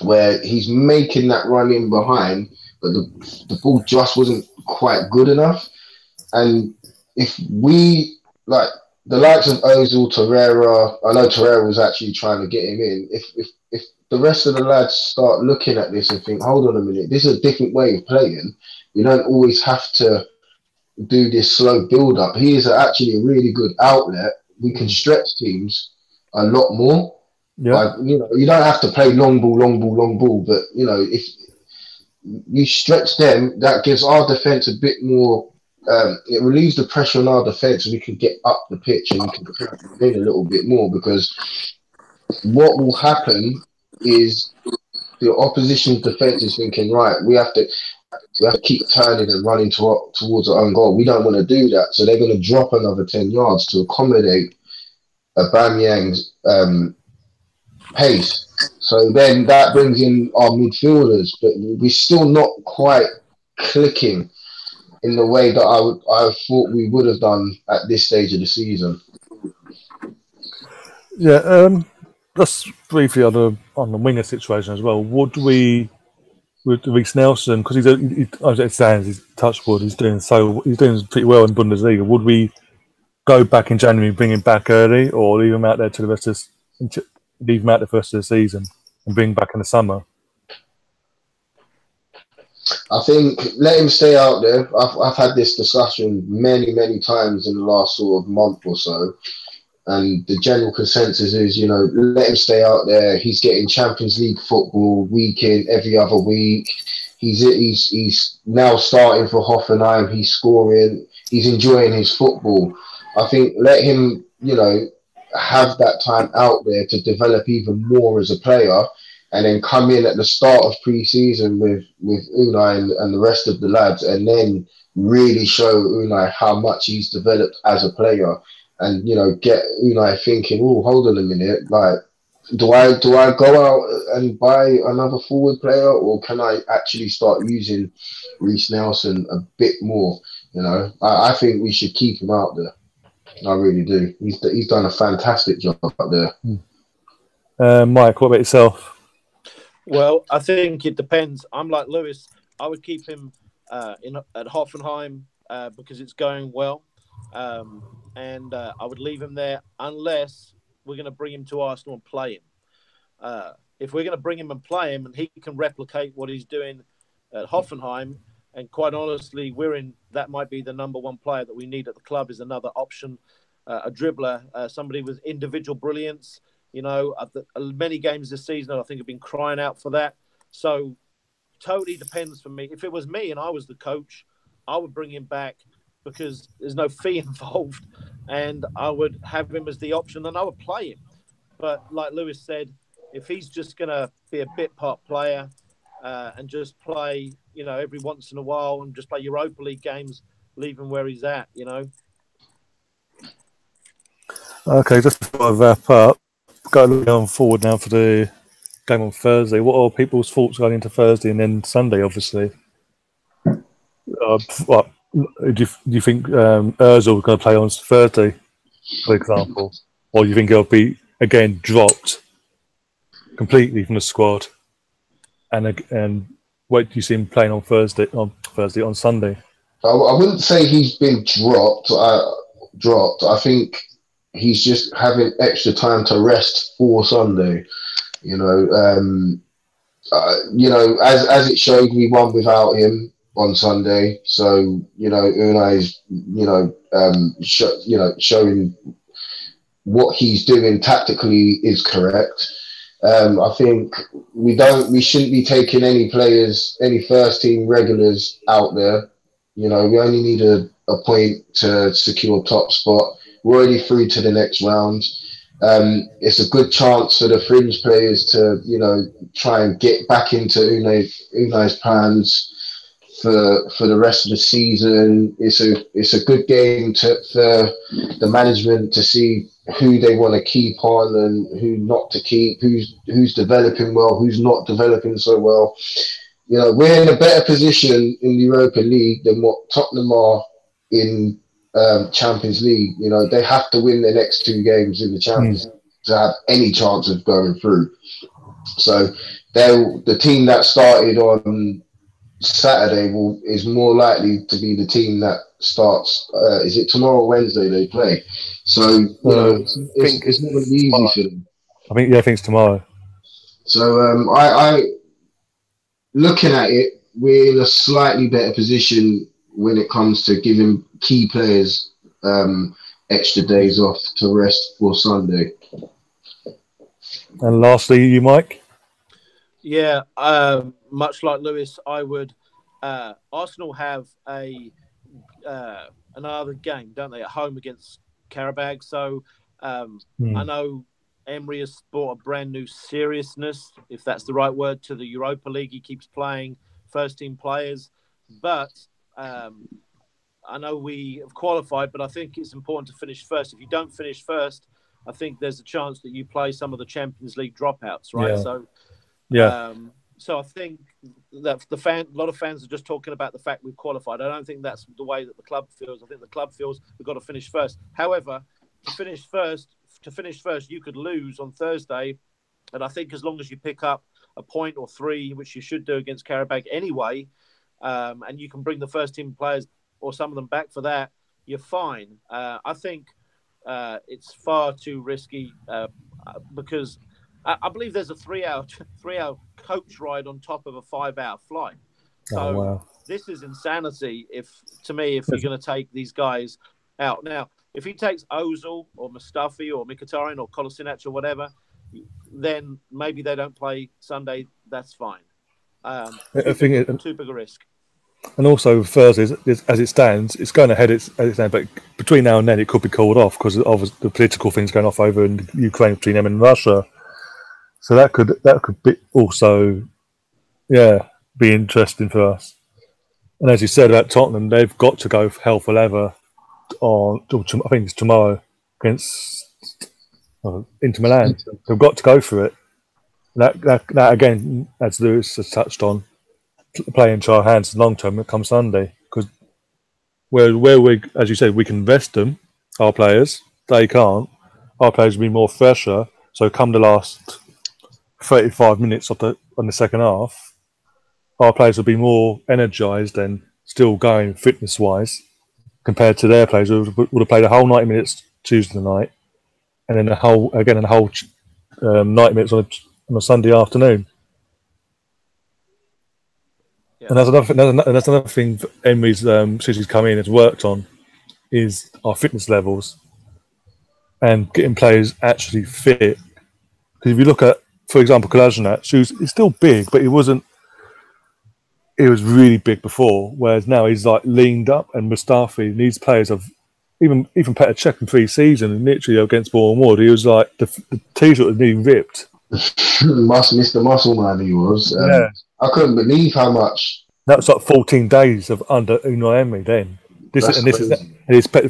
where he's making that run in behind, but the ball just wasn't quite good enough. And if we, like the likes of Ozil, Torreira, I know Torreira was actually trying to get him in. If the rest of the lads start looking at this and think, hold on a minute, this is a different way of playing. We don't always have to do this slow build up. He is actually a really good outlet. We can stretch teams a lot more. Yeah. Like, you know, you don't have to play long ball, but you know, if you stretch them, that gives our defense a bit more. It relieves the pressure on our defense, and we can get up the pitch and we can win a little bit more. Because what will happen is the opposition's defense is thinking, right, we have to keep turning and running towards our own goal. We don't want to do that, so they're going to drop another 10 yards to accommodate Aubameyang's pace. So then that brings in our midfielders, but we're still not quite clicking in the way that I thought we would have done at this stage of the season. Yeah, just briefly on the winger situation as well. Would we, with Reece Nelson, because as it stands, he's touch wood, he's doing pretty well in Bundesliga. Would we go back in January, bring him back early, or leave him out there to the rest of the season and bring him back in the summer? I think let him stay out there. I've had this discussion many times in the last sort of month or so, and the general consensus is, you know, let him stay out there. He's getting Champions League football week in, every other week. He's now starting for Hoffenheim. He's scoring. He's enjoying his football. I think let him, you know, have that time out there to develop even more as a player, and then come in at the start of pre-season with Unai and the rest of the lads, and then really show Unai how much he's developed as a player, and, you know, get Unai thinking, oh, hold on a minute, like, do I go out and buy another forward player, or can I actually start using Reece Nelson a bit more? You know, I think we should keep him out there. I really do. He's done a fantastic job out there. Mike, what about yourself? Well, I think it depends. I'm like Lewis. I would keep him at Hoffenheim because it's going well, and I would leave him there unless we're going to bring him to Arsenal and play him. If we're going to bring him and play him, and he can replicate what he's doing at Hoffenheim, and quite honestly, that might be the number one player that we need at the club, is another option, a dribbler, somebody with individual brilliance. You know, many games this season, I think, have been crying out for that. So, totally depends for me. If it was me and I was the coach, I would bring him back because there's no fee involved, and I would have him as the option, and I would play him. But like Lewis said, if he's just going to be a bit part player and just play, you know, every once in a while and just play Europa League games, leave him where he's at, you know. Okay, just before I wrap up, going forward now for the game on Thursday. What are people's thoughts going into Thursday and then Sunday, obviously? What do you think Ozil is going to play on Thursday, for example? Or do you think he'll be, again, dropped completely from the squad? And what do you see him playing on Sunday? I wouldn't say he's been dropped. I think he's just having extra time to rest for Sunday. You know, as it showed, we won without him on Sunday. So, you know, Unai's, showing what he's doing tactically is correct. I think we shouldn't be taking any players, any first team regulars out there. You know, we only need a point to secure top spot. We're already through to the next round. It's a good chance for the fringe players to, you know, try and get back into Unai's plans for the rest of the season. It's a good game for the management to see who they want to keep on and who not to keep, who's developing well, who's not developing so well. You know, we're in a better position in the Europa League than what Tottenham are in Champions League. You know, they have to win their next 2 games in the Champions League to have any chance of going through. So the team that started on Saturday is more likely to be the team that starts. Is it tomorrow or Wednesday they play? So you know, it's not going to be easy for them. I think it's tomorrow. So I looking at it, we're in a slightly better position when it comes to giving key players extra days off to rest for Sunday. And lastly, you, Mike? Yeah, much like Lewis, I would. Arsenal have another game, don't they, at home against Qarabag? So I know Emery has brought a brand new seriousness, if that's the right word, to the Europa League. He keeps playing first-team players, but I know we have qualified, but I think it's important to finish first. If you don't finish first, I think there's a chance that you play some of the Champions League dropouts, right? Yeah. So I think that a lot of fans are just talking about the fact we've qualified. I don't think that's the way that the club feels. I think the club feels we've got to finish first. However, to finish first, you could lose on Thursday, and I think as long as you pick up a point or 3, which you should do against Qarabag anyway, and you can bring the first team players or some of them back for that, you're fine. I think it's far too risky because I believe there's a 3-hour coach ride on top of a 5-hour flight. So This is insanity. If you're going to take these guys out now, if he takes Ozil or Mustafi or Mkhitaryan or Kolasinac or whatever, then maybe they don't play Sunday. That's fine. I think it's too big a risk. And also Thursday, as it stands, it's going ahead. It's but between now and then, it could be called off because of the political things going off over in Ukraine between them and Russia. So that could be also, be interesting for us. And as you said about Tottenham, they've got to go hell for leather I think it's tomorrow against Inter Milan. They've got to go for it. That again, as Lewis has touched on, play into our hands long term. It comes Sunday because where we, as you said, we can rest them, our players. They can't. Our players will be more fresher. So come the last 35 minutes on the second half, our players will be more energised and still going fitness wise compared to their players who would have played a whole 90 minutes Tuesday night and then a whole 90 minutes on a Sunday afternoon. Yeah. And that's another thing Emery's since he's come in has worked on is our fitness levels and getting players actually fit. Because if you look at, for example, Kolasinac, he's still big, but he was really big before, whereas now he's like leaned up. And Mustafi, these players have even Petr Cech in pre-season, and literally against Bournemouth, he was like the t-shirt was nearly ripped. Mr. Muscle Man, he was. I couldn't believe how much. That was like 14 days of under Unai Emery. Then the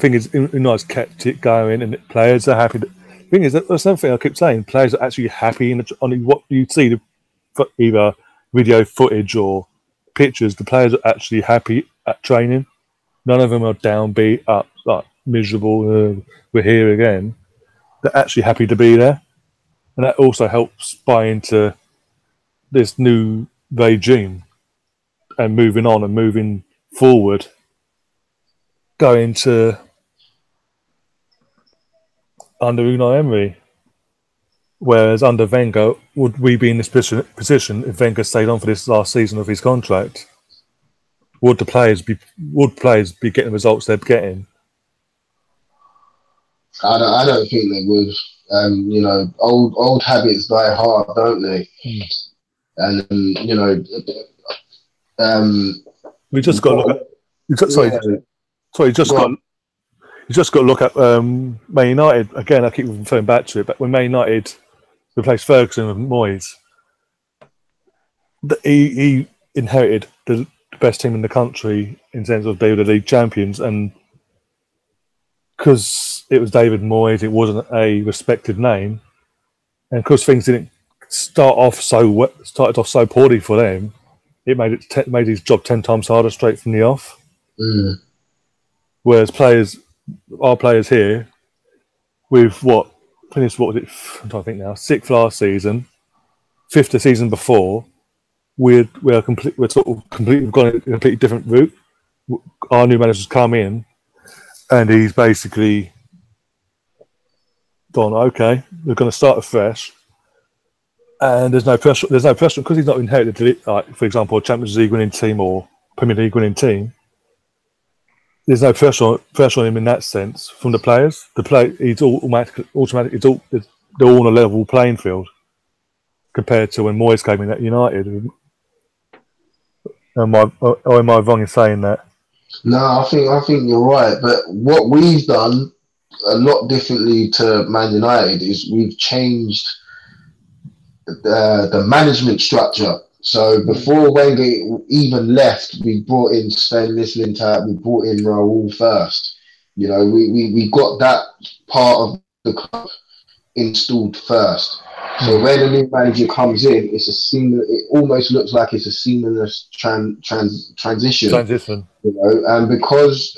thing is, Unai's kept it going, and players are happy. The thing is, that's another thing I keep saying. Players are actually happy on what you see, either video footage or pictures. The players are actually happy at training. None of them are downbeat, up, like miserable. We're here again. They're actually happy to be there, and that also helps buy into this new regime and moving on and moving forward. Going to under Unai Emery. Whereas under Wenger, would we be in this position if Wenger stayed on for this last season of his contract? Would players be getting the results they're getting? I don't think they would. You know, old habits die hard, don't they? And we just got to look at. You just got to look at Man United again. I keep referring back to it, but when Man United replaced Ferguson with Moyes, he inherited the best team in the country in terms of being the league champions, and because it was David Moyes, it wasn't a respected name, and because things didn't started off so poorly for them, it made his job 10 times harder straight from the off. Whereas our players here, with finished what was it? I'm trying to think now. 6th last season, 5th the season before. We're sort of completely gone a completely different route. Our new manager's come in, and he's basically gone, okay, we're going to start afresh, and there's no pressure. There's no pressure because he's not inherited, like, for example, a Champions League winning team or Premier League winning team. There's no pressure on him in that sense from the players. He's automatic. They're all on a level playing field compared to when Moyes came in at United. Am I wrong in saying that? No, I think you're right. But what we've done a lot differently to Man United is we've changed the management structure. So before Wenger even left, we brought in Sven Mislintat, we brought in Raúl first. You know, we got that part of the club installed first. So when a new manager comes in, it almost looks like it's a seamless transition. You know, and because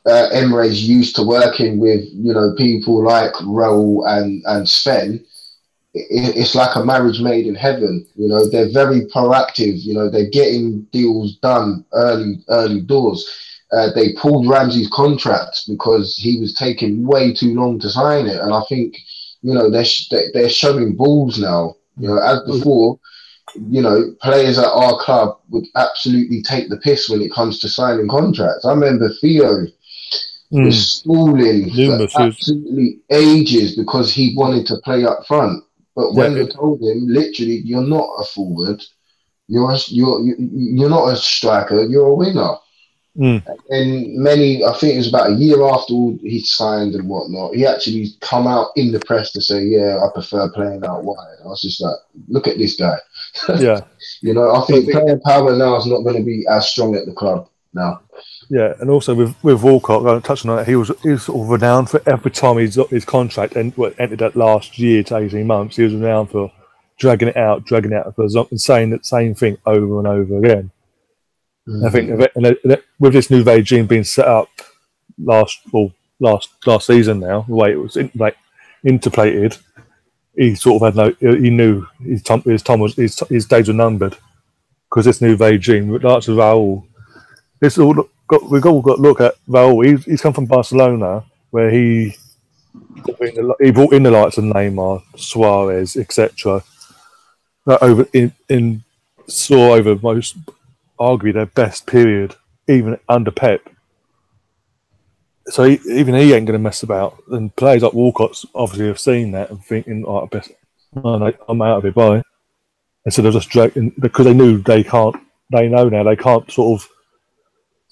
Emre's used to working with, you know, people like Raúl and Sven, it's like a marriage made in heaven. You know, they're very proactive. You know, they're getting deals done early doors. They pulled Ramsey's contract because he was taking way too long to sign it, and I think, you know, they're showing balls now. You know, as before, you know, players at our club would absolutely take the piss when it comes to signing contracts. I remember Theo was stalling for absolutely ages because he wanted to play up front. But Wenger told him, literally, you're not a forward. You're not a striker. You're a winger. And I think it was about a year after he signed and whatnot, he actually come out in the press to say, yeah, I prefer playing out wide. I was just like, look at this guy. Yeah. You know, I think playing power now is not going to be as strong at the club now. Yeah, and also with Walcott, touching on that, he was sort of renowned for every time his contract ended that last year to 18 months, he was renowned for dragging it out and saying that same thing over and over again. I think with this new regime being set up last season now, the way it was interplated, he sort of he knew his days were numbered because this new regime, like Raúl, we've all got to look at Raúl. He's come from Barcelona, where he brought in the likes of Neymar, Suarez, etc. Saw over most, arguably, their best period, even under Pep. So even he ain't going to mess about. And players like Walcott's obviously have seen that and thinking, "Oh, I'm out of it." Bye. Instead of just dragging, because they know now they can't sort of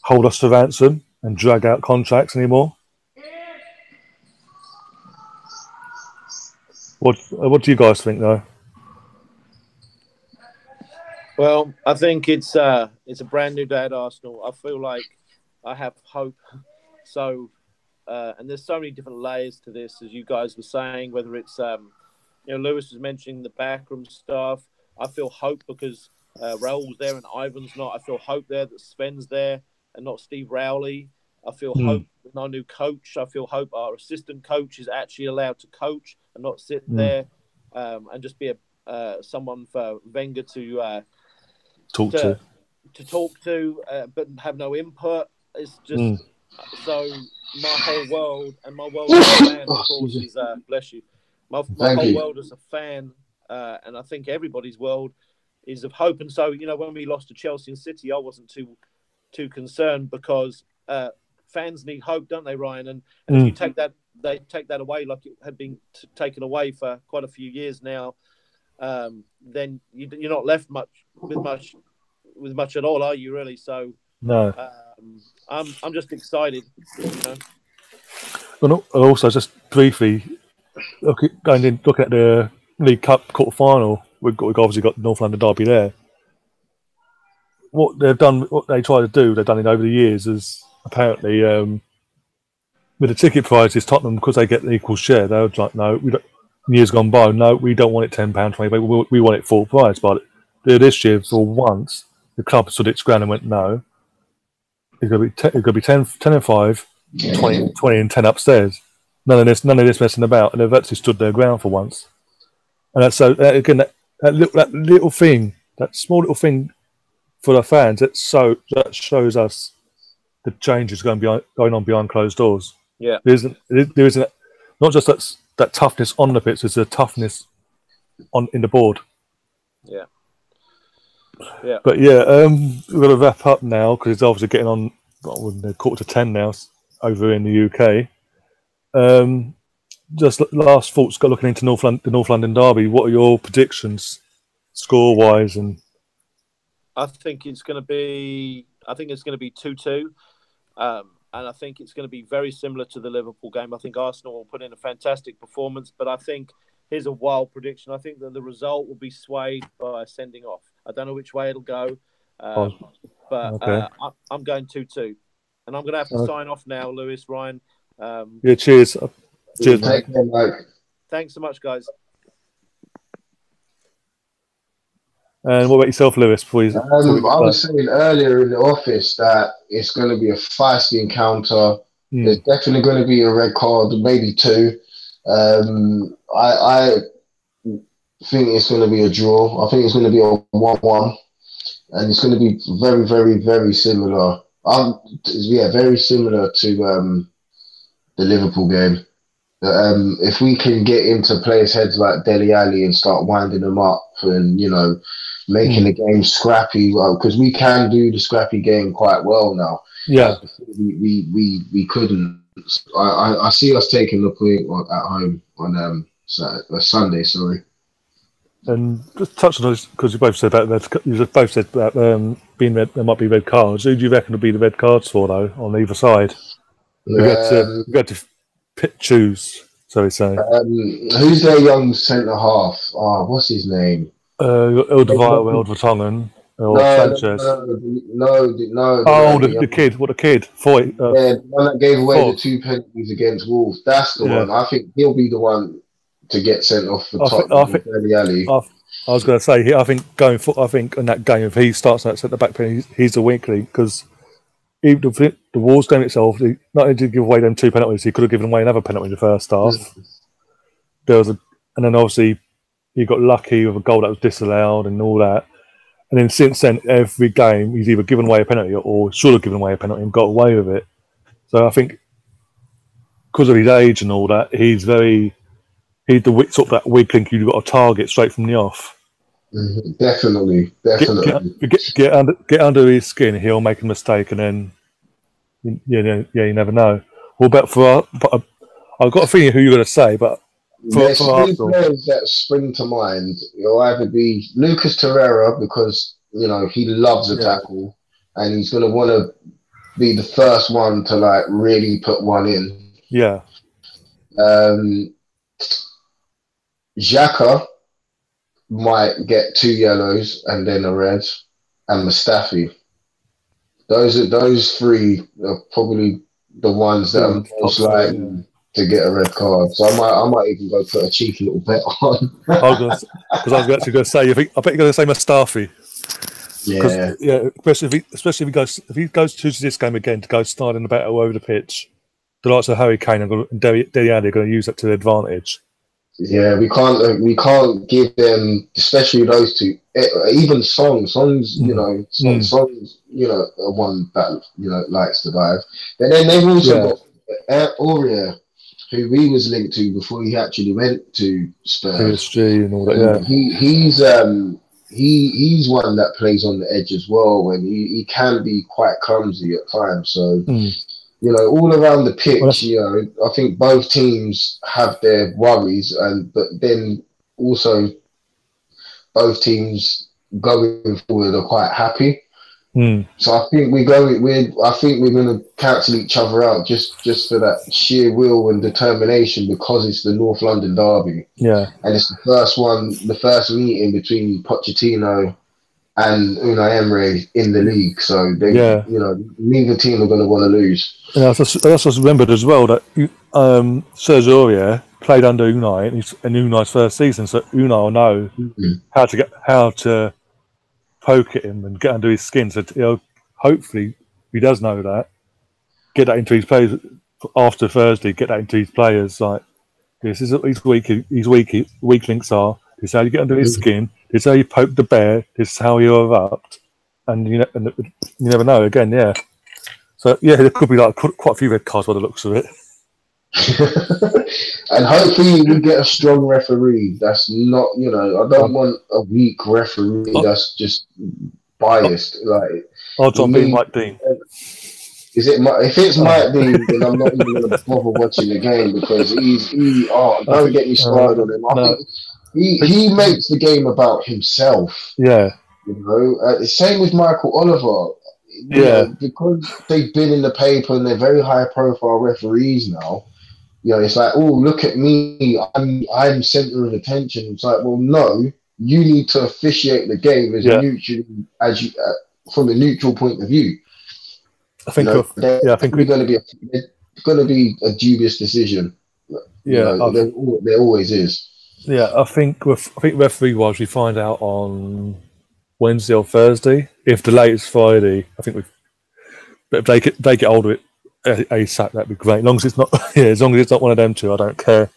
hold us to ransom and drag out contracts anymore. What do you guys think, though? Well, I think it's a brand new day at Arsenal. I feel like I have hope. So, and there's so many different layers to this, as you guys were saying. Whether it's Lewis was mentioning the backroom staff. I feel hope because Raúl's there and Ivan's not. I feel hope there that Sven's there and not Steve Rowley. I feel hope with our new coach. I feel hope our assistant coach is actually allowed to coach and not sit there and just be someone for Wenger to talk to, but have no input. It's just so my whole world, and my world as a fan, of course, is bless you. My whole world as a fan, and I think everybody's world is of hope. And so, when we lost to Chelsea and City, I wasn't too concerned because fans need hope, don't they, Ryan? And if you take that, they take that away like it had been taken away for quite a few years now. Then you're not left with much at all, are you? Really? So no. I'm just excited. You know? And also, just briefly, looking at the League Cup quarter final, we've obviously got North London derby there. What they've done, what they try to do, they've done it over the years, is apparently with the ticket prices, Tottenham, because they get an equal share, they were like, no, we don't. Years gone by, no, we don't want it £10, £20. We want it full price. But this year, for once, the club stood its ground and went, no, it's going to be 10 and 5, 20 and 10 upstairs. None of this messing about, and they've actually stood their ground for once. And that's so again, that little thing, that small little thing for the fans, that shows us the changes going on behind closed doors. Yeah, there isn't not just that toughness on the pitch, there's a toughness in the board. Yeah. But yeah, we've got to wrap up now because it's obviously getting on 9:45 now over in the UK. Just last thoughts, looking into the North London derby. What are your predictions, score-wise? And I think it's going to be 2-2. And I think it's going to be very similar to the Liverpool game. I think Arsenal will put in a fantastic performance, but I think, here's a wild prediction, I think that the result will be swayed by a sending off. I don't know which way it'll go, but okay. I'm going 2-2. And I'm going to have to sign off now, Lewis, Ryan. Yeah, cheers. Cheers, mate. Thanks so much, guys. And what about yourself, Lewis? I was saying earlier in the office that it's going to be a feisty encounter. There's definitely going to be a red card, maybe 2. I think it's going to be a draw. I think it's going to be a 1-1, and it's going to be very, very, very similar. Very similar to the Liverpool game. If we can get into players' heads like Dele Alli and start winding them up and, making the game scrappy, because we can do the scrappy game quite well now. Yeah, we couldn't. I see us taking the point at home on Sunday. Sorry. And just touch on this because you both said about being red, there might be red cards. Who do you reckon will be the red cards for though on either side? We got to choose. So we say. Who's their young centre half? What's his name? Eldevire, Vertonghen, or Sanchez. No. The kid. What a kid! The one that gave away the 2 penalties against Wolves. That's the one. I think he'll be the one to get sent off for Tottenham. I was going to say, I think in that game, if he starts at centre back penalty, he's the weak link because even the Wolves game itself, not only did he give away them 2 penalties, he could have given away another penalty in the first half. And then obviously he got lucky with a goal that was disallowed and all that. And then since then, every game he's either given away a penalty or should have given away a penalty and got away with it. So I think because of his age and all that, he's the sort of that weak link you've got to target straight from the off. Definitely. Get under his skin, he'll make a mistake, and then you never know. Well, I've got a feeling who you're going to say, but there's 3 players that spring to mind. It'll either be Lucas Torreira because he loves a tackle, and he's going to want to be the first one to really put one in. Yeah. Xhaka might get 2 yellows and then a red, and Mustafi. Those 3 are probably the ones that are most likely to get a red card. So I might even go put a cheeky little bet on. Because I was actually going to say, I bet you're going to say Mustafi. Yeah. Especially if he chooses this game again to go start in the battle over the pitch, the likes of Harry Kane and Dele Alli are going to use that to their advantage. Yeah, we can't give them, especially those 2. Even Songs, Songs, are one that likes to dive. But then they've also got Aurier, who we was linked to before he actually went to Spurs. PSG and all that. Yeah, he's one that plays on the edge as well, and he can be quite clumsy at times. So you know, all around the Well, pitch, that's- you know, I think both teams have their worries, but then also both teams going forward are quite happy. So I think we're going to cancel each other out just for that sheer will and determination, because it's the North London derby. Yeah. And it's the first meeting between Pochettino and Unai Emery in the league. So you know, neither team are going to want to lose. And I just remembered as well that Serge Aurier played under Unai in Unai's first season, so Unai will know how to poke at him and get under his skin. So, you know, hopefully he does know that. Get that into his players after Thursday. Get that into his players. Like, this is what his weak links are. This is how you get under his skin. This is how you poke the bear. This is how you erupt. And you never know. Again, yeah. So yeah, there could be like quite a few red cards by the looks of it. And hopefully we get a strong referee. That's not, you know, I don't want a weak referee that's just biased. Like, odds on being Mike Dean. Is it? If it's Mike Dean, then I'm not even going to bother watching the game, because don't get me started on him. I think he makes the game about himself. Yeah. You know, the same with Michael Oliver. You know, because they've been in the paper and they're very high profile referees now. You know, it's like, oh, look at me, I'm center of attention. It's like, well, no, you need to officiate the game as neutral from a neutral point of view. I think, I think we're going to be a dubious decision. Yeah, there always is. Yeah, I think referee wise, we find out on Wednesday or Thursday. If the latest Friday, I think but if they get hold of it ASAP, that'd be great. As long as it's not, as long as it's not one of them two, I don't care.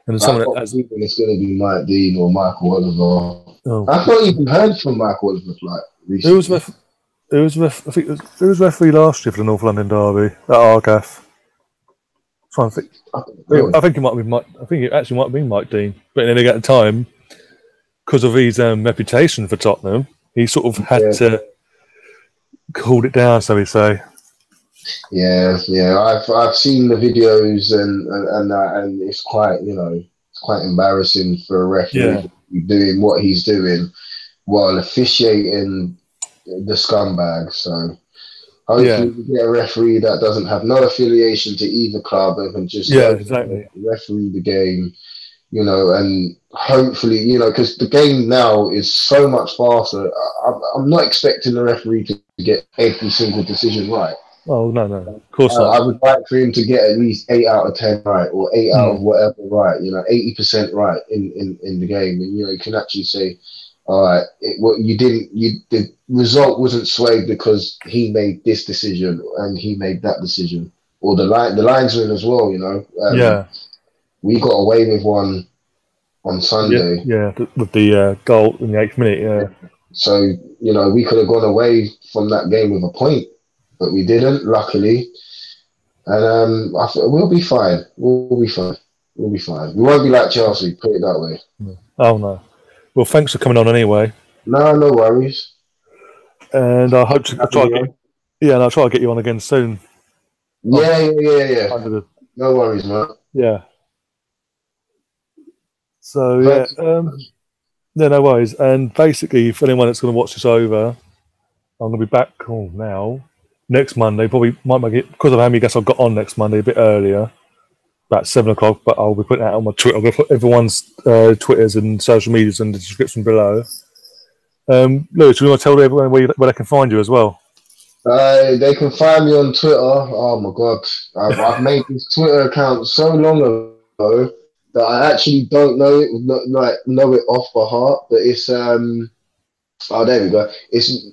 And I'm not thinking it's going to be Mike Dean or Michael Oliver. Oh. I've not even heard from Michael Oliver recently. It was referee last year for the North London derby at Argath. I think it might have been Mike. I think it actually might have been Mike Dean. But then again, at the time, because of his reputation for Tottenham, he sort of had to hold it down, so we say. Yeah. I've seen the videos and it's quite, you know, it's quite embarrassing for a referee doing what he's doing while officiating the scumbag. So hopefully we get a referee that doesn't have no affiliation to either club and can just referee the game, you know, and hopefully, you know, because the game now is so much faster. I'm not expecting the referee to get every single decision right. Oh, no, of course not. I would like for him to get at least 8 out of 10 right, or 8 out of whatever right, you know, 80% right in the game. And, you know, you can actually say, all right, the result wasn't swayed because he made this decision and he made that decision. Or the linesman as well, you know. We got away with one on Sunday. Yeah, with the goal in the 8th minute, So, you know, we could have gone away from that game with a point. But we didn't, luckily, and we'll be fine. We'll be fine. We won't be like Chelsea. Put it that way. Oh no. Well, thanks for coming on anyway. No worries. And I hope to try to get you on again soon. Yeah. No worries, man. Yeah. So no worries. And basically, for anyone that's going to watch this over, I'm going to be back now. Next Monday, probably might make it because of how many guests I've got on next Monday a bit earlier, about 7 o'clock. But I'll be putting that on my Twitter. I'm going to put everyone's Twitters and social medias in the description below. Lewis, do you want to tell everyone where they can find you as well? They can find me on Twitter. Oh my god, I've made this Twitter account so long ago that I actually don't know it, know it off by heart. But it's there we go. It's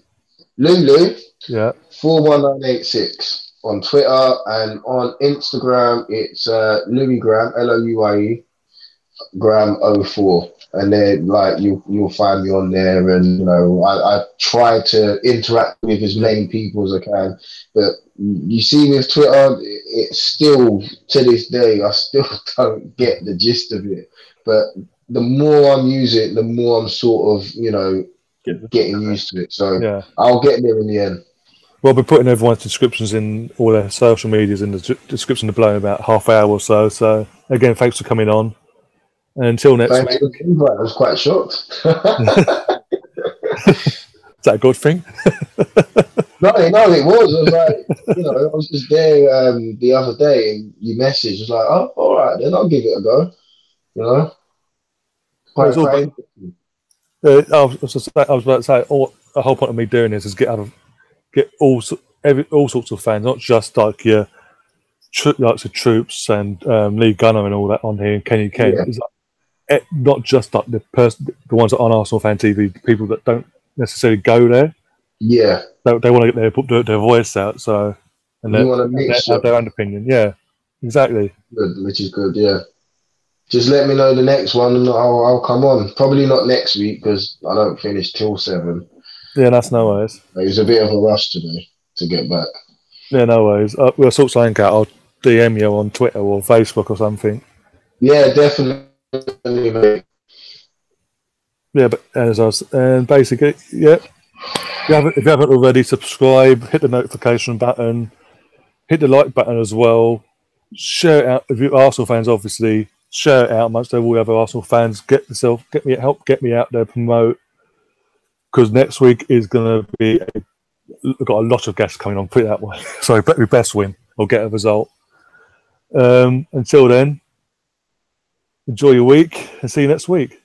Lulu. Yeah. 41986 on Twitter, and on Instagram it's Louis Graham, Louie Graham 04, and then like you'll find me on there, and you know I try to interact with as many people as I can. But you see with Twitter, it's still to this day I still don't get the gist of it. But the more I'm using it, the more I'm sort of, you know, getting used to it. So I'll get there in the end. Well, we're putting everyone's descriptions in all their social medias in the description below in about half hour or so. So again, thanks for coming on. And until next Thanks week. for the invite. I was quite shocked. Is that a good thing? No, it was. I was like, you know, I was just there the other day, and you messaged. I was like, oh, all right, then I'll give it a go. You know, quite. I was about to say, the whole point of me doing this is get all sorts of fans, not just like your like the Troops and Lee Gunner and all that on here, and Kenny Kent. Yeah. It's like, not just like the ones that are on Arsenal fan TV, the people that don't necessarily go there. Yeah, they want to get their voice out. So, and you want to have their own opinion. Yeah, exactly. Good, which is good. Yeah. Just let me know the next one, and I'll come on. Probably not next week because I don't finish till 7. Yeah, that's no worries. It was a bit of a rush today to get back. Yeah, no worries. We'll sort something out. I'll DM you on Twitter or Facebook or something. Yeah, definitely, mate. Yeah, but and basically, yeah. If you haven't already, subscribe, hit the notification button, hit the like button as well. Share it out. If you're Arsenal fans, obviously, share it out amongst all the other Arsenal fans. Help get me out there, promote. Because next week is going to be we've got a lot of guests coming on. Put it that way. So we best win or get a result. Until then, enjoy your week and see you next week.